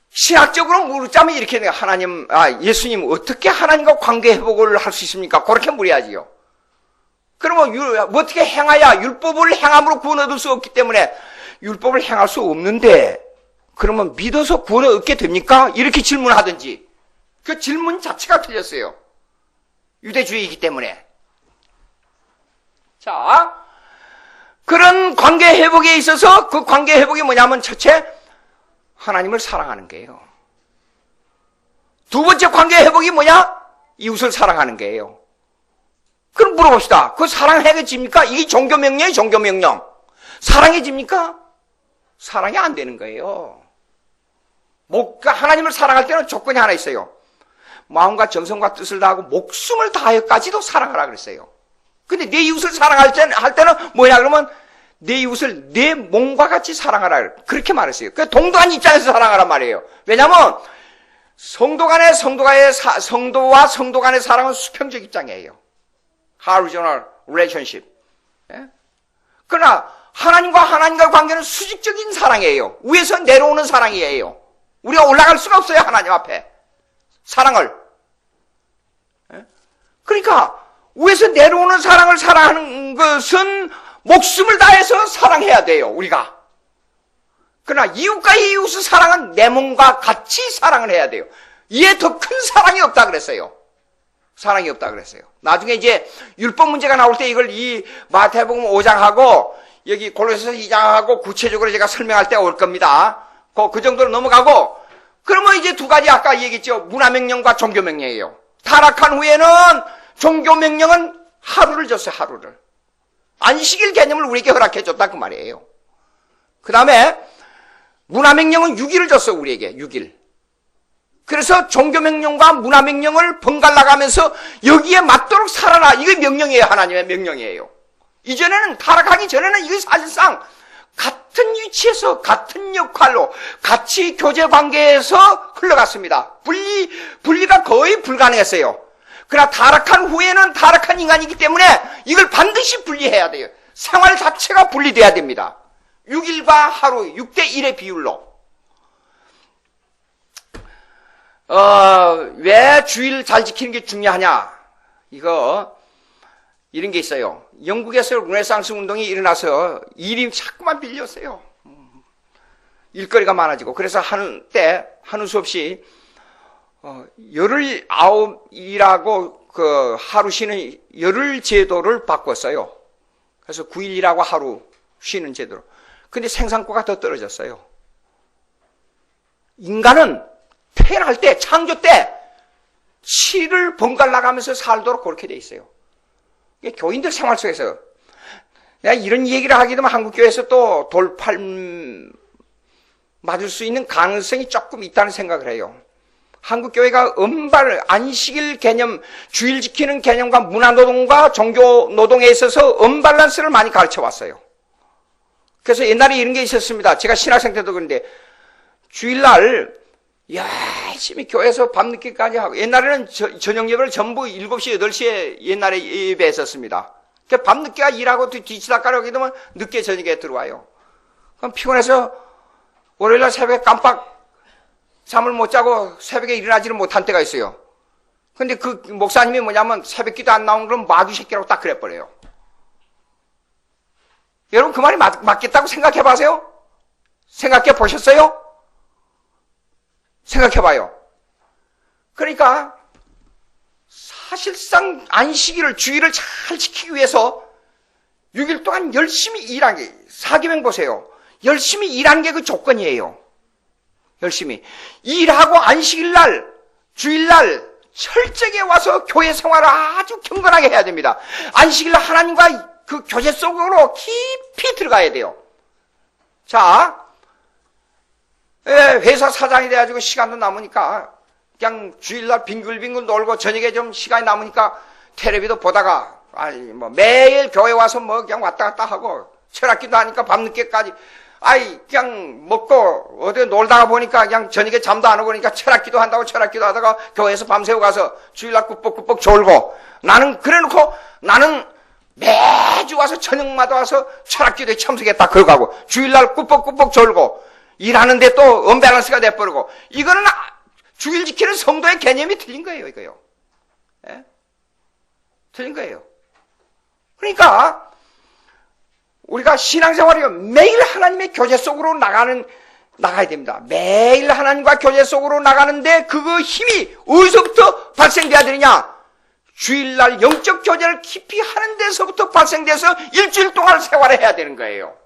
신학적으로 물자면 이렇게 해요. 예수님, 어떻게 하나님과 관계 회복을 할 수 있습니까? 그렇게 물어야지요. 그러면 어떻게 행하야? 율법을 행함으로 구원 얻을 수 없기 때문에 율법을 행할 수 없는데, 그러면 믿어서 구원을 얻게 됩니까? 이렇게 질문하든지. 그 질문 자체가 틀렸어요. 유대주의이기 때문에. 자, 그런 관계 회복에 있어서 그 관계 회복이 뭐냐면 첫째, 하나님을 사랑하는 거예요. 두 번째 관계 회복이 뭐냐? 이웃을 사랑하는 거예요. 그럼 물어봅시다. 그 사랑해집니까? 이게 종교명령이에요, 종교명령. 사랑해집니까? 사랑이 안 되는 거예요. 하나님을 사랑할 때는 조건이 하나 있어요. 마음과 정성과 뜻을 다하고 목숨을 다하여까지도 사랑하라 그랬어요. 근데 내 이웃을 사랑할 때는 뭐냐 그러면 내 이웃을 내 몸과 같이 사랑하라 그렇게 말했어요. 그 동등한 입장에서 사랑하란 말이에요. 왜냐하면 성도와 성도 간의 사랑은 수평적 입장이에요. horizontal relationship. 예? 그러나 하나님과의 관계는 수직적인 사랑이에요. 위에서 내려오는 사랑이에요. 우리가 올라갈 수가 없어요. 하나님 앞에 사랑을. 예? 그러니까 위에서 내려오는 사랑을 사랑하는 것은 목숨을 다해서 사랑해야 돼요. 우리가. 그러나 이웃과 이웃의 사랑은 내 몸과 같이 사랑을 해야 돼요. 이에 더 큰 사랑이 없다 그랬어요. 사랑이 없다 그랬어요. 나중에 이제 율법 문제가 나올 때 이걸 이 마태복음 5장하고 여기 골로새서 2장하고 구체적으로 제가 설명할 때가 올 겁니다. 그 정도로 넘어가고, 그러면 이제 두 가지 아까 얘기했죠. 문화명령과 종교명령이에요. 타락한 후에는 종교명령은 하루를 줬어요. 하루를. 안식일 개념을 우리에게 허락해 줬다 그 말이에요. 그 다음에 문화명령은 6일을 줬어요. 우리에게 6일. 그래서 종교명령과 문화명령을 번갈아 가면서 여기에 맞도록 살아라. 이게 명령이에요. 하나님의 명령이에요. 이전에는, 타락하기 전에는 이게 사실상 같은 위치에서 같은 역할로 같이 교제 관계에서 흘러갔습니다. 분리가 거의 불가능했어요. 그러나 타락한 후에는 타락한 인간이기 때문에 이걸 반드시 분리해야 돼요. 생활 자체가 분리돼야 됩니다. 6일과 하루 6대 1의 비율로. 왜 주일 잘 지키는 게 중요하냐? 이런 게 있어요. 영국에서 르네상스 운동이 일어나서 일이 자꾸만 빌렸어요. 일거리가 많아지고. 그래서 한때 하는 수 없이 열흘 아홉이라고 그 하루 쉬는 열흘 제도를 바꿨어요. 그래서 9일이라고 하루 쉬는 제도로. 근데 생산과가 더 떨어졌어요. 인간은 태어날 때, 창조 때 7을 번갈아 가면서 살도록 그렇게 돼 있어요. 교인들 생활 속에서 내가 이런 얘기를 하게 되면 한국교회에서 또 돌팔 맞을 수 있는 가능성이 조금 있다는 생각을 해요. 한국교회가 안식일 개념, 주일 지키는 개념과 문화노동과 종교노동에 있어서 언밸런스를 많이 가르쳐 왔어요. 그래서 옛날에 이런 게 있었습니다. 제가 신학생 때도 그런데 주일날 열심히 교회에서 밤늦게까지 하고, 옛날에는 저녁 예배를 전부 7시, 8시에 옛날에 예배했었습니다. 밤늦게 일하고 뒤치다가려 하게 되면 늦게 저녁에 들어와요. 그럼 피곤해서 월요일날 새벽에 깜빡 잠을 못 자고 새벽에 일어나지를 못한 때가 있어요. 근데 그 목사님이 뭐냐면 새벽 기도 안 나오는 건 마귀 새끼라고 딱 그래버려요. 여러분 그 말이 맞겠다고 생각해 보세요? 생각해 보셨어요? 생각해 봐요. 그러니까 사실상 안식일을, 주일을 잘 지키기 위해서 6일 동안 열심히 일한 게, 사계명 보세요. 열심히 일한 게 그 조건이에요. 열심히. 일하고 안식일날, 주일날 철저하게 와서 교회 생활을 아주 경건하게 해야 됩니다. 안식일날 하나님과 그 교제 속으로 깊이 들어가야 돼요. 자, 회사 사장이 돼가지고 시간도 남으니까 그냥 주일날 빙글빙글 놀고 저녁에 좀 시간이 남으니까 텔레비도 보다가 매일 교회 와서 그냥 왔다 갔다 하고 철학기도 하니까 밤늦게까지 그냥 먹고 어디 놀다가 보니까 그냥 저녁에 잠도 안 오고 그러니까 철학기도 한다고 철학기도 하다가 교회에서 밤새고 가서 주일날 꾸벅꾸벅 졸고 나는 그래놓고 나는 매주 와서 저녁마다 와서 철학기도에 참석했다 그러고 주일날 꾸벅꾸벅 졸고 일하는데 또 언밸런스가 돼버리고 이거는 주일 지키는 성도의 개념이 틀린 거예요. 이거요. 예? 틀린 거예요. 그러니까 우리가 신앙생활이 매일 하나님의 교제 속으로 나가야 됩니다. 매일 하나님과 교제 속으로 나가는데 그 힘이 어디서부터 발생돼야 되느냐? 주일날 영적 교제를 깊이 하는 데서부터 발생돼서 일주일 동안 생활을 해야 되는 거예요.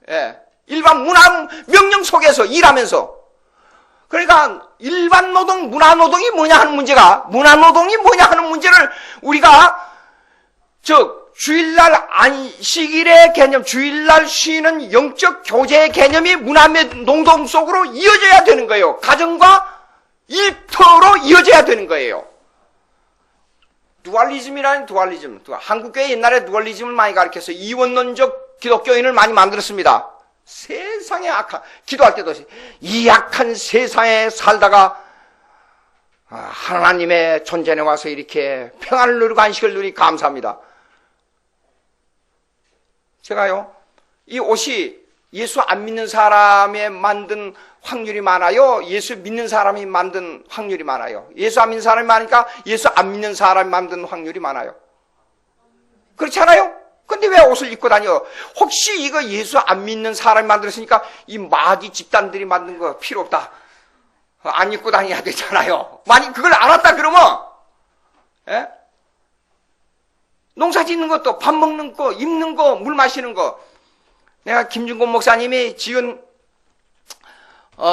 예. 일반 문화 명령 속에서 일하면서. 그러니까 일반 노동, 문화 노동이 뭐냐 하는 문제가, 문화 노동이 뭐냐 하는 문제를 우리가 주일날 안식일의 개념, 주일날 쉬는 영적 교제의 개념이 문화 노동 속으로 이어져야 되는 거예요. 가정과 일터로 이어져야 되는 거예요. 두알리즘이라는 두알리즘. 한국교회 옛날에 두알리즘을 많이 가르쳐서 이원론적 기독교인을 많이 만들었습니다. 세상에 기도할 때도 이 악한 세상에 살다가 하나님의 존전에 와서 이렇게 평안을 누리고 안식을 누리니 감사합니다. 제가요, 이 옷이 예수 안 믿는 사람이 만든 확률이 많아요? 예수 믿는 사람이 만든 확률이 많아요? 예수 안 믿는 사람이 많으니까 예수 안 믿는 사람이 만든 확률이 많아요? 그렇지 않아요? 근데 왜 옷을 입고 다녀? 혹시 이거 예수 안 믿는 사람이 만들었으니까 이 마귀 집단들이 만든 거 필요 없다. 안 입고 다녀야 되잖아요. 만약 그걸 알았다 그러면, 예? 농사 짓는 것도 밥 먹는 거, 입는 거, 물 마시는 거. 내가 김준곤 목사님이 지은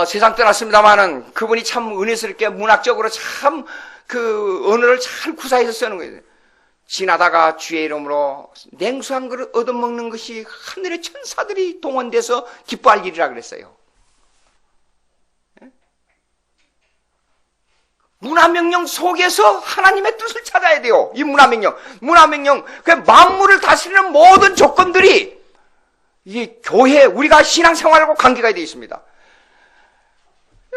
세상 떠났습니다마는 그분이 참 은혜스럽게 문학적으로 참 그 언어를 잘 구사해서 쓰는 거예요. 지나다가 주의 이름으로 냉수 한 그릇 얻어먹는 것이 하늘의 천사들이 동원돼서 기뻐할 일이라 그랬어요. 문화명령 속에서 하나님의 뜻을 찾아야 돼요. 이 문화명령, 그 만물을 다스리는 모든 조건들이 이 교회, 우리가 신앙생활하고 관계가 되어 있습니다.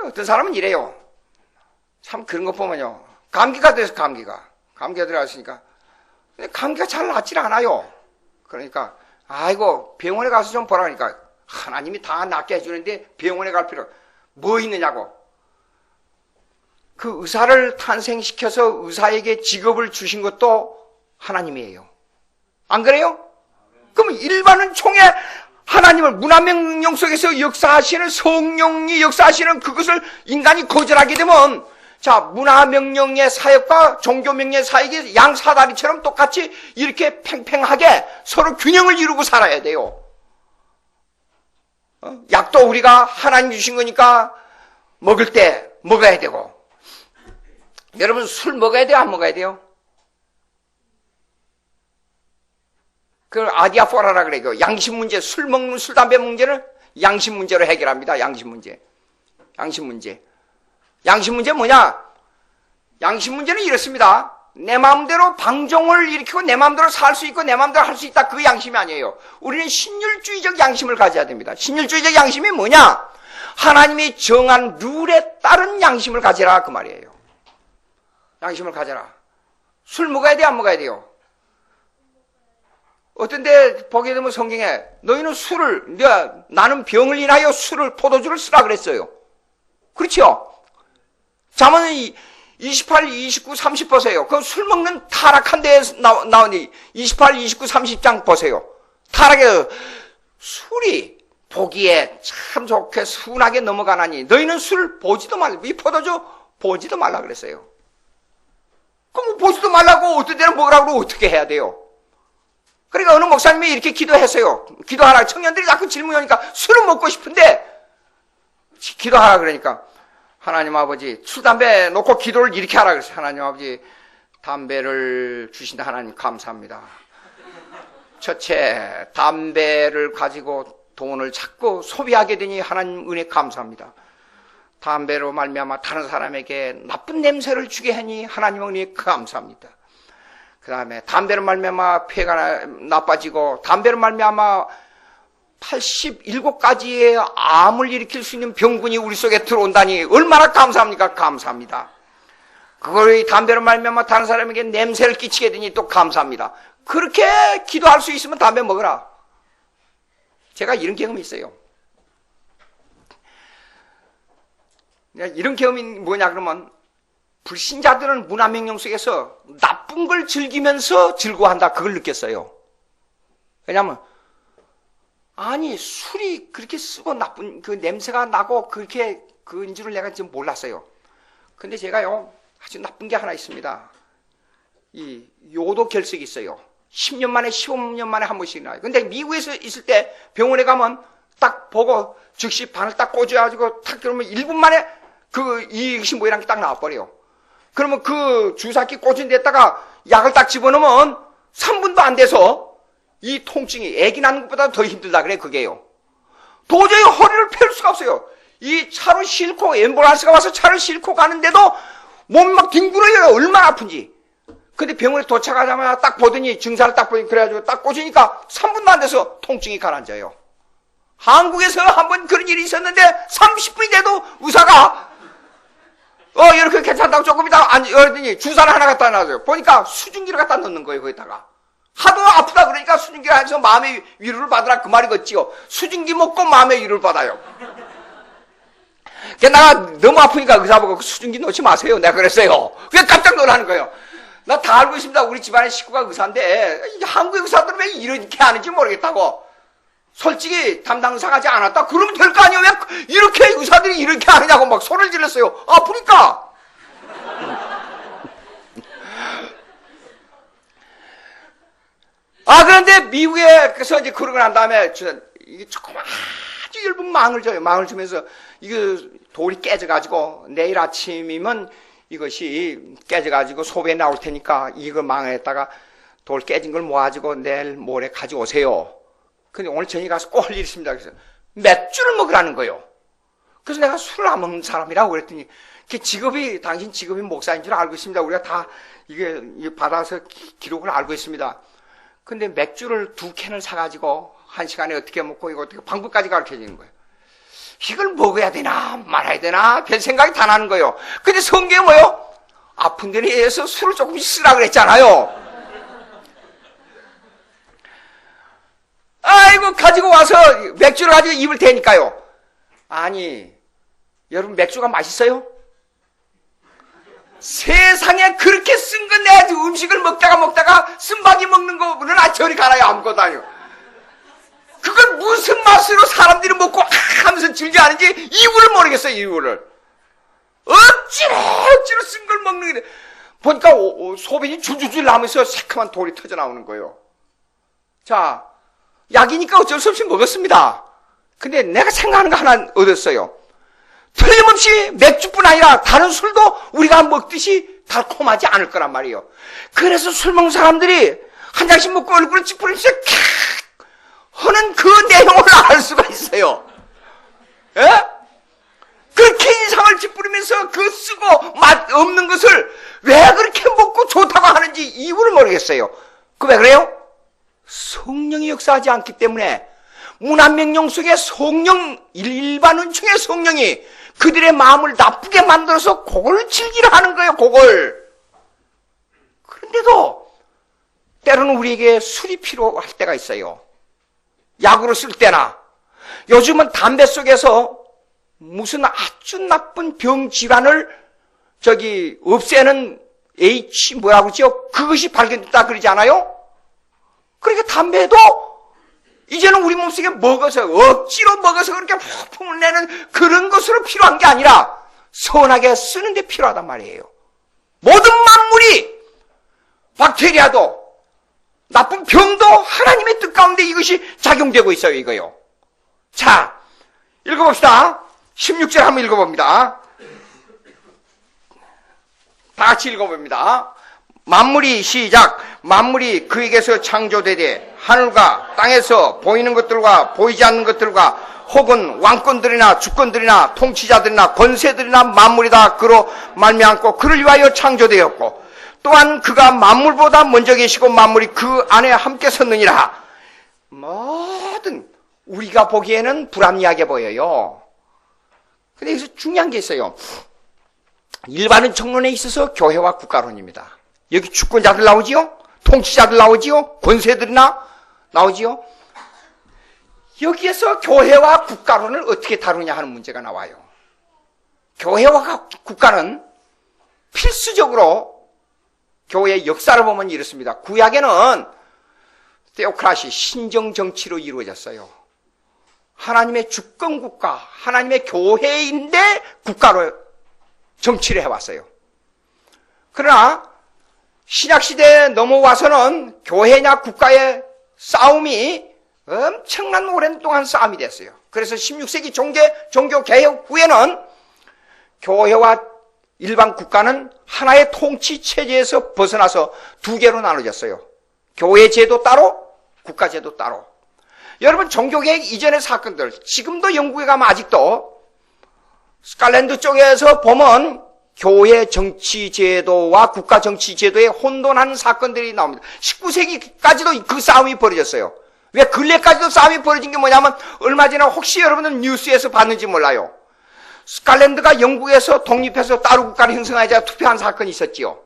어떤 사람은 이래요. 참 그런 거 보면요. 감기가 돼서 감기가 들어갔으니까 감기가 잘 낫질 않아요. 그러니까 아이고 병원에 가서 좀 보라 그러니까 하나님이 다 낫게 해주는데 병원에 갈 필요 뭐 있느냐고. 그 의사를 탄생시켜서 의사에게 직업을 주신 것도 하나님이에요. 안 그래요? 그럼 일반은 총에 하나님을 문화명령 속에서 역사하시는 성령이 역사하시는 그것을 인간이 거절하게 되면 자, 문화명령의 사역과 종교명령의 사역이 양사다리처럼 똑같이 이렇게 팽팽하게 서로 균형을 이루고 살아야 돼요. 약도 우리가 하나님 주신 거니까 먹을 때 먹어야 되고. 여러분 술 먹어야 돼요? 안 먹어야 돼요? 그걸 아디아포라라 그래. 그 양심 문제, 술 먹는 술, 담배 문제는 양심 문제로 해결합니다. 양심 문제. 양심 문제 뭐냐? 양심 문제는 이렇습니다. 내 마음대로 방종을 일으키고 내 마음대로 살 수 있고 내 마음대로 할 수 있다. 그 양심이 아니에요. 우리는 신율주의적 양심을 가져야 됩니다. 신율주의적 양심이 뭐냐? 하나님이 정한 룰에 따른 양심을 가지라 그 말이에요. 양심을 가져라. 술 먹어야 돼? 안 먹어야 돼요? 어떤 데 보게 되면 성경에 너희는 나는 병을 인하여 포도주를 쓰라 그랬어요. 그렇죠? 잠언 28, 29, 30 보세요. 그 술 먹는 타락한 데에 나오니 28, 29, 30장 보세요. 타락에 술이 보기에 참 좋게 순하게 넘어가나니 너희는 술 보지도 말라. 이 포도주 보지도 말라 그랬어요. 그럼 보지도 말라고 어떤 데는 먹으라고 어떻게 해야 돼요? 그러니까 어느 목사님이 이렇게 기도했어요. 기도하라. 청년들이 자꾸 질문이 오니까 술을 먹고 싶은데 기도하라 그러니까 하나님 아버지 술 담배 놓고 기도를 이렇게 하라 그랬어요. 하나님 아버지 담배를 주신다 하나님 감사합니다. 첫째, 담배를 가지고 돈을 자꾸 소비하게 되니 하나님 은혜 감사합니다. 담배로 말미암아 다른 사람에게 나쁜 냄새를 주게 하니 하나님 은혜 감사합니다. 그 다음에 담배로 말미암아 폐가 나빠지고 담배로 말미암아 87가지의 암을 일으킬 수 있는 병군이 우리 속에 들어온다니 얼마나 감사합니까? 감사합니다. 그걸 담배로 말미암아 다른 사람에게 냄새를 끼치게 되니 또 감사합니다. 그렇게 기도할 수 있으면 담배 먹어라. 제가 이런 경험이 있어요. 이런 경험이 뭐냐 그러면 불신자들은 문화명령 속에서 나쁜 걸 즐기면서 즐거워한다. 그걸 느꼈어요. 왜냐하면 아니 술이 그렇게 쓰고 나쁜 그 냄새가 나고 그렇게 그인 줄을 내가 좀 몰랐어요. 근데 제가요 아주 나쁜 게 하나 있습니다. 이 요도 결석이 있어요. 10년 만에 15년 만에 한 번씩 나요. 근데 미국에서 있을 때 병원에 가면 딱 보고 즉시 바늘 딱 꽂아가지고 탁 그러면 1분 만에 그 이것이 뭐라는 게 딱 나와버려요. 그러면 그 주사기 꽂은 데다가 약을 딱 집어넣으면 3분도 안 돼서 이 통증이 애기 낳는 것보다 더 힘들다 그래 그게요. 도저히 허리를 펼 수가 없어요. 이 차를 싣고 앰뷸런스가 와서 차를 싣고 가는데도 몸이 막 뒹굴어요. 얼마나 아픈지. 근데 병원에 도착하자마자 딱 보더니 증상을 딱 보니 그래가지고 딱 꽂으니까 3분도 안 돼서 통증이 가라앉아요. 한국에서 한번 그런 일이 있었는데 30분이 돼도 의사가 이렇게 괜찮다고 조금 이따 그러더니 주사를 하나 갖다 놔줘요. 보니까 수증기를 갖다 넣는 거예요. 거기다가 하도 아프다 그러니까 수증기를 해서 마음의 위로를 받으라 그 말이겠지요. 수증기 먹고 마음의 위로를 받아요. 내가 너무 아프니까 의사 보고 수증기 놓지 마세요. 내가 그랬어요. 왜 깜짝 놀라는 거예요. 나 다 알고 있습니다. 우리 집안의 식구가 의사인데 한국 의사들은 왜 이렇게 하는지 모르겠다고. 솔직히 담당 의사가 하지 않았다 그러면 될 거 아니에요. 왜 이렇게 의사들이 이렇게 하느냐고 막 소리를 질렀어요. 아프니까. 그런데 미국에서 이제 그러고 난 다음에 이게 조금 아주 얇은 망을 줘요. 망을 주면서 이거 돌이 깨져가지고 내일 아침이면 이것이 깨져가지고 소변에 나올 테니까 이거 망에다가 돌 깨진 걸 모아가지고 내일 모레 가져오세요. 근데 오늘 저녁에 가서 꼭 할 일이 있습니다. 그래서 맥주를 먹으라는 거예요. 그래서 내가 술을 안 먹는 사람이라고 그랬더니 당신 직업이 목사인 줄 알고 있습니다. 우리가 다 이게 받아서 기록을 알고 있습니다. 근데 맥주를 2캔을 사가지고 1시간에 어떻게 먹고 이거 어떻게 방법까지 가르쳐 주는 거예요. 이걸 먹어야 되나 말아야 되나 별 생각이 다 나는 거예요. 근데 성경에 뭐요? 아픈 데에 의해서 술을 조금씩 쓰라 그랬잖아요. 아이고 가지고 와서 맥주를 가지고 입을 대니까요. 아니 여러분 맥주가 맛있어요? 세상에 그렇게 쓴 건 내가 음식을 먹다가 쓴바기 먹는 거는 저리 가라요. 아무것도 아니요. 그걸 무슨 맛으로 사람들이 먹고 하면서 즐겨하는지 이유를 모르겠어요. 이유를. 억지로 쓴 걸 먹는 게 보니까 소변이 줄줄줄 나면서 새카만 돌이 터져 나오는 거예요. 자, 약이니까 어쩔 수 없이 먹었습니다. 근데 내가 생각하는 거 하나 얻었어요. 틀림없이 맥주뿐 아니라 다른 술도 우리가 먹듯이 달콤하지 않을 거란 말이에요. 그래서 술 먹는 사람들이 한 잔씩 먹고 얼굴을 찌푸리면서 캬 하는 그 내용을 알 수가 있어요. 예? 그렇게 인상을 찌푸리면서 그 쓰고 맛 없는 것을 왜 그렇게 먹고 좋다고 하는지 이유를 모르겠어요. 그 왜 그래요? 성령이 역사하지 않기 때문에 문화명령 속에 성령, 일반 은총의 성령이 그들의 마음을 나쁘게 만들어서 그걸 즐기려 하는 거예요. 그걸. 그런데도 때로는 우리에게 술이 필요할 때가 있어요. 약으로 쓸 때나 요즘은 담배 속에서 무슨 아주 나쁜 병 질환을 없애는 뭐라고 그러죠? 그것이 발견됐다 그러지 않아요? 그러니까 담배도 이제는 우리 몸속에 억지로 먹어서 그렇게 폭풍을 내는 그런 것으로 필요한 게 아니라 선하게 쓰는 데 필요하단 말이에요. 모든 만물이 박테리아도 나쁜 병도 하나님의 뜻 가운데 이것이 작용되고 있어요, 이거요. 자, 읽어봅시다. 16절 한번 읽어봅니다. 다 같이 읽어봅니다. 만물이 시작. 만물이 그에게서 창조되되 하늘과 땅에서 보이는 것들과 보이지 않는 것들과 혹은 왕권들이나 주권들이나 통치자들이나 권세들이나 만물이 다 그로 말미암고 그를 위하여 창조되었고 또한 그가 만물보다 먼저 계시고 만물이 그 안에 함께 섰느니라. 모든 우리가 보기에는 불합리하게 보여요. 근데 여기서 중요한 게 있어요. 일반은 정론에 있어서 교회와 국가론입니다. 여기 주권자들 나오지요? 통치자들 나오지요? 권세들이나 나오지요? 여기에서 교회와 국가론을 어떻게 다루냐 하는 문제가 나와요. 교회와 국가는 필수적으로 교회의 역사를 보면 이렇습니다. 구약에는 테오크라시, 신정정치로 이루어졌어요. 하나님의 주권국가, 하나님의 교회인데 국가로 정치를 해왔어요. 그러나 신약시대에 넘어와서는 교회냐 국가의 싸움이 엄청난 오랜 동안 싸움이 됐어요. 그래서 16세기 종교개혁 후에는 교회와 일반 국가는 하나의 통치체제에서 벗어나서 두 개로 나눠졌어요. 교회 제도 따로, 국가 제도 따로. 여러분, 종교개혁 이전의 사건들, 지금도 영국에 가면 아직도 스칼랜드 쪽에서 보면 교회 정치제도와 국가 정치제도에 혼돈하는 사건들이 나옵니다. 19세기까지도 그 싸움이 벌어졌어요. 왜 근래까지도 싸움이 벌어진 게 뭐냐면 얼마 전에 혹시 여러분은 뉴스에서 봤는지 몰라요. 스칼랜드가 영국에서 독립해서 따로 국가를 형성하자 투표한 사건이 있었지요.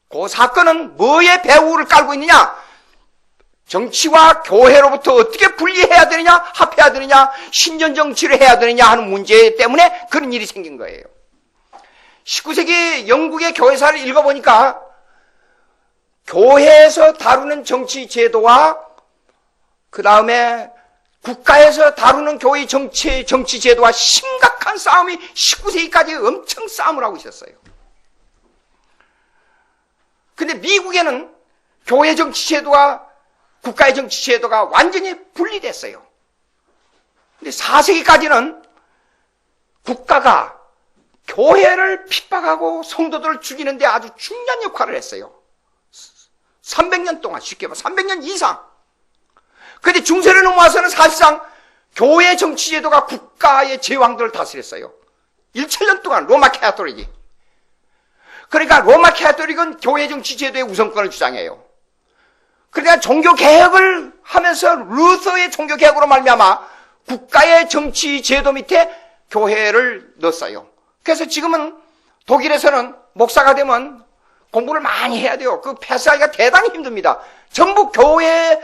그 사건은 뭐에 배후를 깔고 있느냐? 정치와 교회로부터 어떻게 분리해야 되느냐, 합해야 되느냐, 신전 정치를 해야 되느냐 하는 문제 때문에 그런 일이 생긴 거예요. 19세기 영국의 교회사를 읽어보니까 교회에서 다루는 정치 제도와 그 다음에 국가에서 다루는 교회 정치 제도와 심각한 싸움이 19세기까지 엄청 싸움을 하고 있었어요. 근데 미국에는 교회 정치 제도와 국가의 정치 제도가 완전히 분리됐어요. 근데 4세기까지는 국가가 교회를 핍박하고 성도들을 죽이는데 아주 중요한 역할을 했어요. 300년 동안, 쉽게 말하면 300년 이상. 그런데 중세를 넘어와서는 사실상 교회 정치제도가 국가의 제왕들을 다스렸어요. 1700년 동안 로마 캐톨릭이. 그러니까 로마 캐톨릭은 교회 정치제도의 우선권을 주장해요. 그러니까 종교개혁을 하면서 루터의 종교개혁으로 말미암아 국가의 정치제도 밑에 교회를 넣었어요. 그래서 지금은 독일에서는 목사가 되면 공부를 많이 해야 돼요. 그 패스하기가 대단히 힘듭니다. 전부 교회의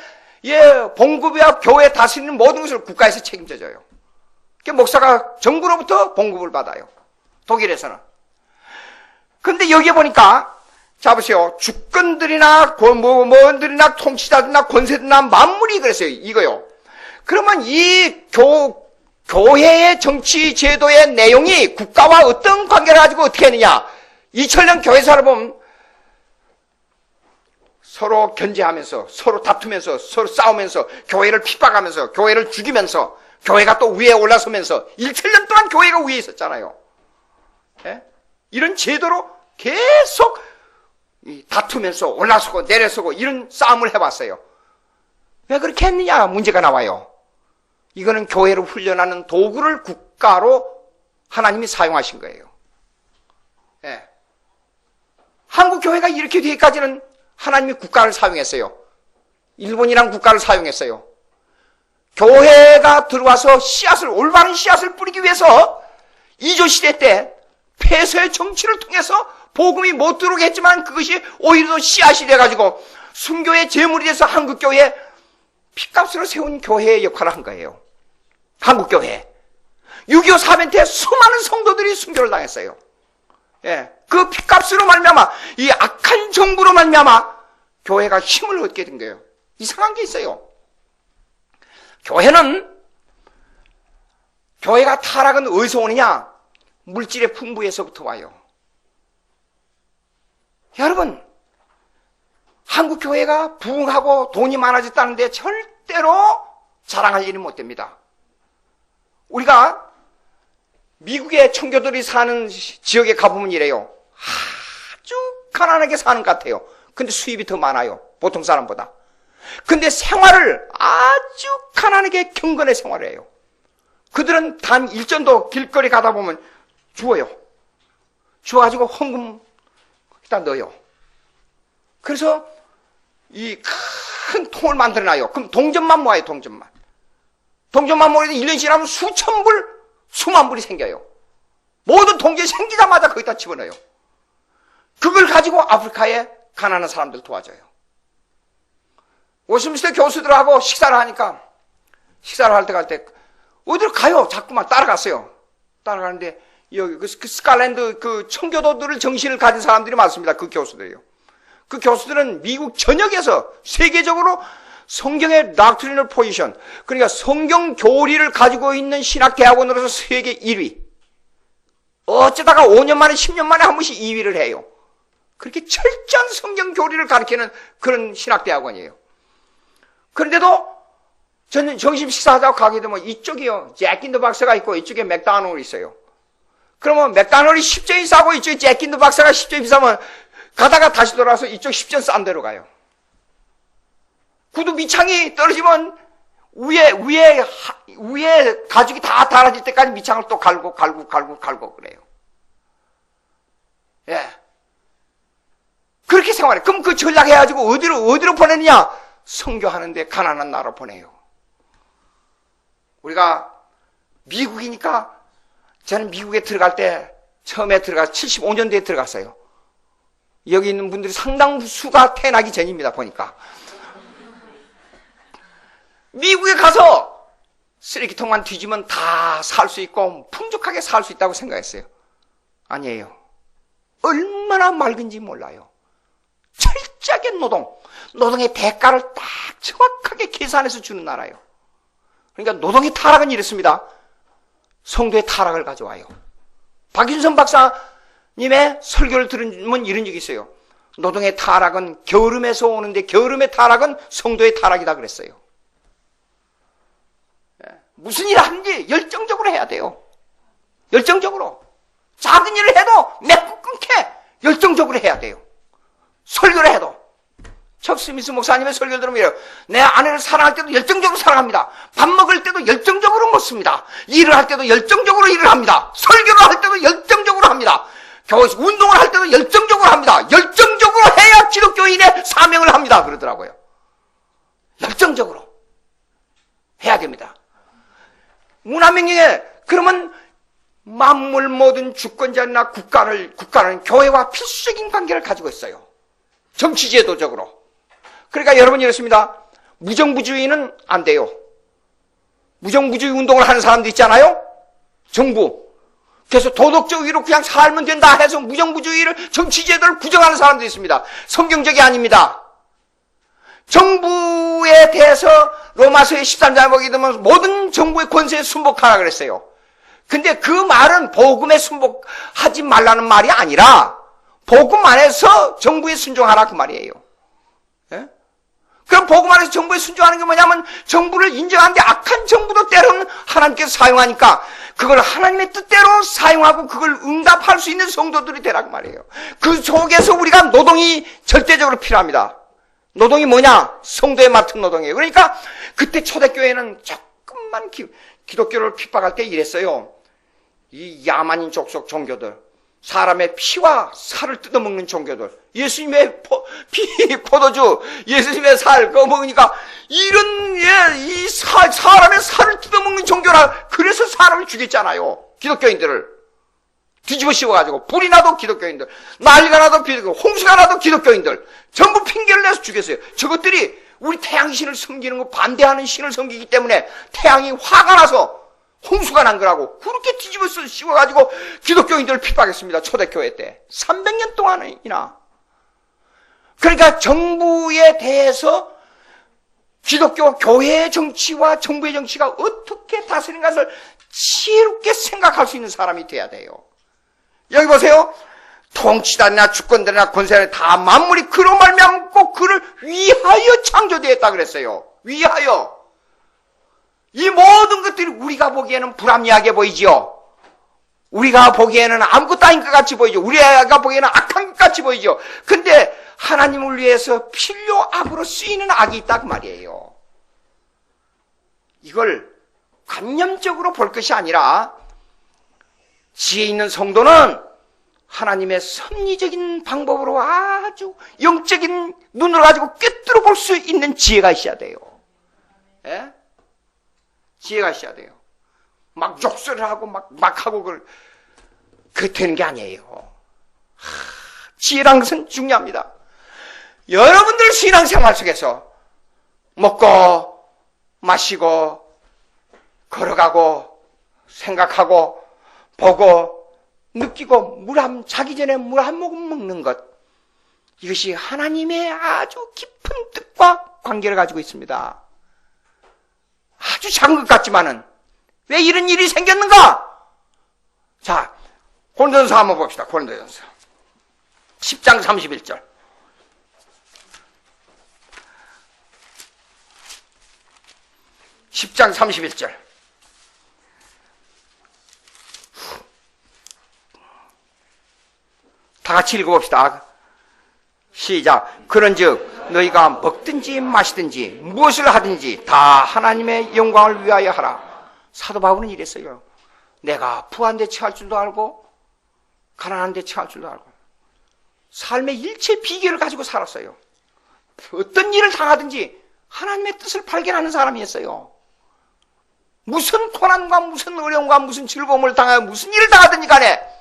봉급이와 교회 다스리는 모든 것을 국가에서 책임져줘요. 목사가 정부로부터 봉급을 받아요. 독일에서는. 그런데 여기에 보니까 자 보세요. 주권들이나 뭐들이나 통치자들이나 권세들이나 만물이 그랬어요. 이거요. 그러면 이 교회의 정치 제도의 내용이 국가와 어떤 관계를 가지고 어떻게 했느냐? 2000년 교회사를 보면 서로 견제하면서, 서로 다투면서, 서로 싸우면서, 교회를 핍박하면서, 교회를 죽이면서, 교회가 또 위에 올라서면서 17년 동안 교회가 위에 있었잖아요. 예? 이런 제도로 계속 다투면서 올라서고 내려서고 이런 싸움을 해봤어요. 왜 그렇게 했느냐? 문제가 나와요. 이거는 교회로 훈련하는 도구를 국가로 하나님이 사용하신 거예요. 예. 한국 교회가 이렇게 되기까지는 하나님이 국가를 사용했어요. 일본이란 국가를 사용했어요. 교회가 들어와서 올바른 씨앗을 뿌리기 위해서 이조시대 때 폐쇄의 정치를 통해서 복음이 못 들어오게 했지만 그것이 오히려 더 씨앗이 돼가지고 순교의 제물이 돼서 한국교회에 핏값으로 세운 교회의 역할을 한 거예요. 한국교회. 6.25 사변 때 수많은 성도들이 순교를 당했어요. 예, 그 핏값으로 말미암아 이 악한 정부로 말미암아 교회가 힘을 얻게 된 거예요. 이상한 게 있어요. 교회가 타락은 어디서 오느냐? 물질의 풍부에서부터 와요. 여러분, 한국 교회가 부흥하고 돈이 많아졌다는데 절대로 자랑할 일이 못 됩니다. 우리가 미국의 청교도들이 사는 지역에 가보면 이래요. 아주 가난하게 사는 것 같아요. 근데 수입이 더 많아요. 보통 사람보다. 근데 생활을 아주 가난하게 경건의 생활을 해요. 그들은 단 일전도 길거리 가다 보면 주워요. 주워가지고 헌금 일단 넣어요. 그래서 이 큰 통을 만들어놔요. 그럼 동전만 모아요, 동전만. 동전만 모아도 1년 지나면 수천 불, 수만 불이 생겨요. 모든 동전이 생기자마자 거기다 집어넣어요. 그걸 가지고 아프리카의 가난한 사람들 도와줘요. 워스민스터 교수들하고 식사를 하니까, 식사를 할 때 어디로 가요? 자꾸만 따라갔어요. 따라가는데, 여기 그 스칼랜드 그 청교도들을 정신을 가진 사람들이 많습니다. 그 교수들이요. 그 교수들은 미국 전역에서 세계적으로 성경의 doctrinal position, 그러니까 성경 교리를 가지고 있는 신학대학원으로서 세계 1위. 어쩌다가 5년 만에 10년 만에 한 번씩 2위를 해요. 그렇게 철저한 성경 교리를 가르치는 그런 신학대학원이에요. 그런데도 저는 점심 식사하자고 가게 되면 이쪽이요, 잭킨더 박사가 있고 이쪽에 맥다널이 있어요. 그러면 맥다널이 10전이 싸고 이쪽에 잭킨더 박사가 10전이 비싸면 가다가 다시 돌아와서 이쪽 10전 싼 데로 가요. 구두 밑창이 떨어지면 위에 가죽이 다 닳아질 때까지 밑창을 또 갈고 그래요. 예. 그렇게 생활해. 그럼 그 전략해가지고 어디로 보내느냐? 선교하는데 가난한 나라로 보내요. 우리가 미국이니까 저는 미국에 들어갈 때 처음에 75년대에 들어갔어요. 여기 있는 분들이 상당수가 태어나기 전입니다, 보니까. 미국에 가서 쓰레기통만 뒤지면 다 살 수 있고 풍족하게 살 수 있다고 생각했어요. 아니에요. 얼마나 맑은지 몰라요. 철저하게 노동의 대가를 딱 정확하게 계산해서 주는 나라예요. 그러니까 노동의 타락은 이렇습니다. 성도의 타락을 가져와요. 박윤선 박사님의 설교를 들으면 이런 적이 있어요. 노동의 타락은 게으름에서 오는데 게으름의 타락은 성도의 타락이다 그랬어요. 무슨 일을 하는지 열정적으로 해야 돼요. 열정적으로. 작은 일을 해도 맺고 끊게 열정적으로 해야 돼요. 설교를 해도. 척 스미스 목사님의 설교를 들으면 이래요. 내 아내를 사랑할 때도 열정적으로 사랑합니다. 밥 먹을 때도 열정적으로 먹습니다. 일을 할 때도 열정적으로 일을 합니다. 설교를 할 때도 열정적으로 합니다. 운동을 할 때도 열정적으로 합니다. 열정적으로 해야 기독교인의 사명을 합니다. 그러더라고요. 열정적으로 해야 됩니다. 문화명령에 그러면 만물 모든 주권자나 국가는 교회와 필수적인 관계를 가지고 있어요. 정치제도적으로. 그러니까 여러분 이렇습니다. 무정부주의는 안 돼요. 무정부주의 운동을 하는 사람도 있잖아요. 정부. 그래서 도덕적으로 그냥 살면 된다 해서 무정부주의를 정치제도를 부정하는 사람도 있습니다. 성경적이 아닙니다. 정부에 대해서 로마서의 13장에 보게 되면 모든 정부의 권세에 순복하라 그랬어요. 근데 그 말은 복음에 순복하지 말라는 말이 아니라 복음 안에서 정부에 순종하라 그 말이에요. 예? 그럼 복음 안에서 정부에 순종하는 게 뭐냐면 정부를 인정하는데 악한 정부도 때로는 하나님께서 사용하니까 그걸 하나님의 뜻대로 사용하고 그걸 응답할 수 있는 성도들이 되라 그 말이에요. 그 속에서 우리가 노동이 절대적으로 필요합니다. 노동이 뭐냐? 성도에 맡은 노동이에요. 그러니까 그때 초대교회는 조금만 기독교를 핍박할 때 이랬어요. 이 야만인 족속 종교들, 사람의 피와 살을 뜯어먹는 종교들, 예수님의 포도주, 예수님의 살 그거 먹으니까 이런 사람의 살을 뜯어먹는 종교라. 그래서 사람을 죽였잖아요. 기독교인들을 뒤집어 씌워가지고 불이 나도 기독교인들, 난리가 나도 기독교인들, 홍수가 나도 기독교인들 전부 핑계를 내서 죽였어요. 저것들이 우리 태양신을 섬기는 거 반대하는 신을 섬기기 때문에 태양이 화가 나서 홍수가 난 거라고 그렇게 뒤집어 씌워가지고 기독교인들을 핍박했습니다. 초대교회 때 300년 동안이나. 그러니까 정부에 대해서 기독교 교회의 정치와 정부의 정치가 어떻게 다스리는 것을 지혜롭게 생각할 수 있는 사람이 돼야 돼요. 여기 보세요. 통치자나 주권들이나 권세나 다 만물이 그로 말미암고 그를 위하여 창조되었다 그랬어요. 위하여. 이 모든 것들이 우리가 보기에는 불합리하게 보이지요. 우리가 보기에는 아무것도 아닌 것 같이 보이죠. 우리가 보기에는 악한 것 같이 보이죠. 근데 하나님을 위해서 필요 악으로 쓰이는 악이 있다 그 말이에요. 이걸 관념적으로 볼 것이 아니라 지혜 있는 성도는 하나님의 섭리적인 방법으로 아주 영적인 눈을 가지고 꿰뚫어 볼 수 있는 지혜가 있어야 돼요. 예? 지혜가 있어야 돼요. 막 욕설을 하고 막 하고 그게 되는 게 아니에요. 지혜란 것은 중요합니다. 여러분들 신앙생활 속에서 먹고 마시고 걸어가고 생각하고 보고 느끼고 자기 전에 물 한 모금 먹는 것, 이것이 하나님의 아주 깊은 뜻과 관계를 가지고 있습니다. 아주 작은 것 같지만은 왜 이런 일이 생겼는가? 자, 고린도전서 한번 봅시다. 고린도전서 10장 31절. (10장 31절) 다 같이 읽어봅시다. 시작. 그런즉 너희가 먹든지 마시든지 무엇을 하든지 다 하나님의 영광을 위하여 하라. 사도 바울은 이랬어요. 내가 부한 데 처할 줄도 알고 가난한 데 처할 줄도 알고 삶의 일체 비결을 가지고 살았어요. 어떤 일을 당하든지 하나님의 뜻을 발견하는 사람이었어요. 무슨 고난과 무슨 어려움과 무슨 즐거움을 당하여 무슨 일을 당하든지 간에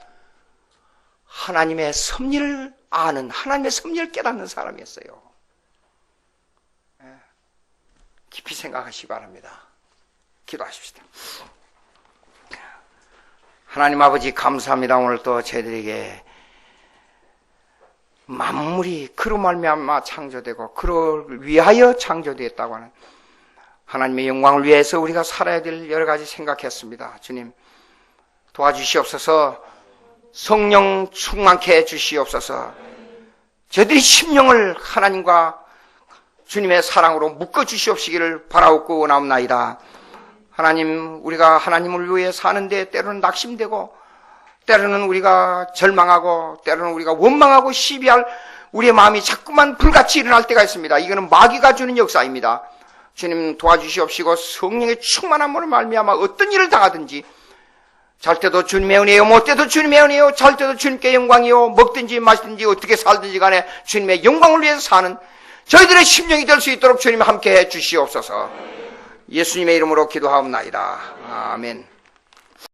하나님의 섭리를 아는, 하나님의 섭리를 깨닫는 사람이었어요. 깊이 생각하시기 바랍니다. 기도하십시다. 하나님 아버지 감사합니다. 오늘 또 저희들에게 만물이 그로 말미암아 창조되고 그를 위하여 창조되었다고 하는 하나님의 영광을 위해서 우리가 살아야 될 여러 가지 생각했습니다. 주님 도와주시옵소서. 성령 충만케 해주시옵소서. 저희들이 심령을 하나님과 주님의 사랑으로 묶어주시옵시기를 바라옵고 원하옵나이다. 하나님, 우리가 하나님을 위해 사는데 때로는 낙심되고 때로는 우리가 절망하고 때로는 우리가 원망하고 시비할 우리의 마음이 자꾸만 불같이 일어날 때가 있습니다. 이거는 마귀가 주는 역사입니다. 주님 도와주시옵시고 성령의 충만함으로 말미암아 어떤 일을 당하든지 잘 때도 주님의 은혜요, 못 때도 주님의 은혜요, 잘 때도 주님께 영광이요, 먹든지 마시든지 어떻게 살든지 간에 주님의 영광을 위해서 사는 저희들의 심령이 될 수 있도록 주님 함께 해 주시옵소서. 예수님의 이름으로 기도하옵나이다. 아멘.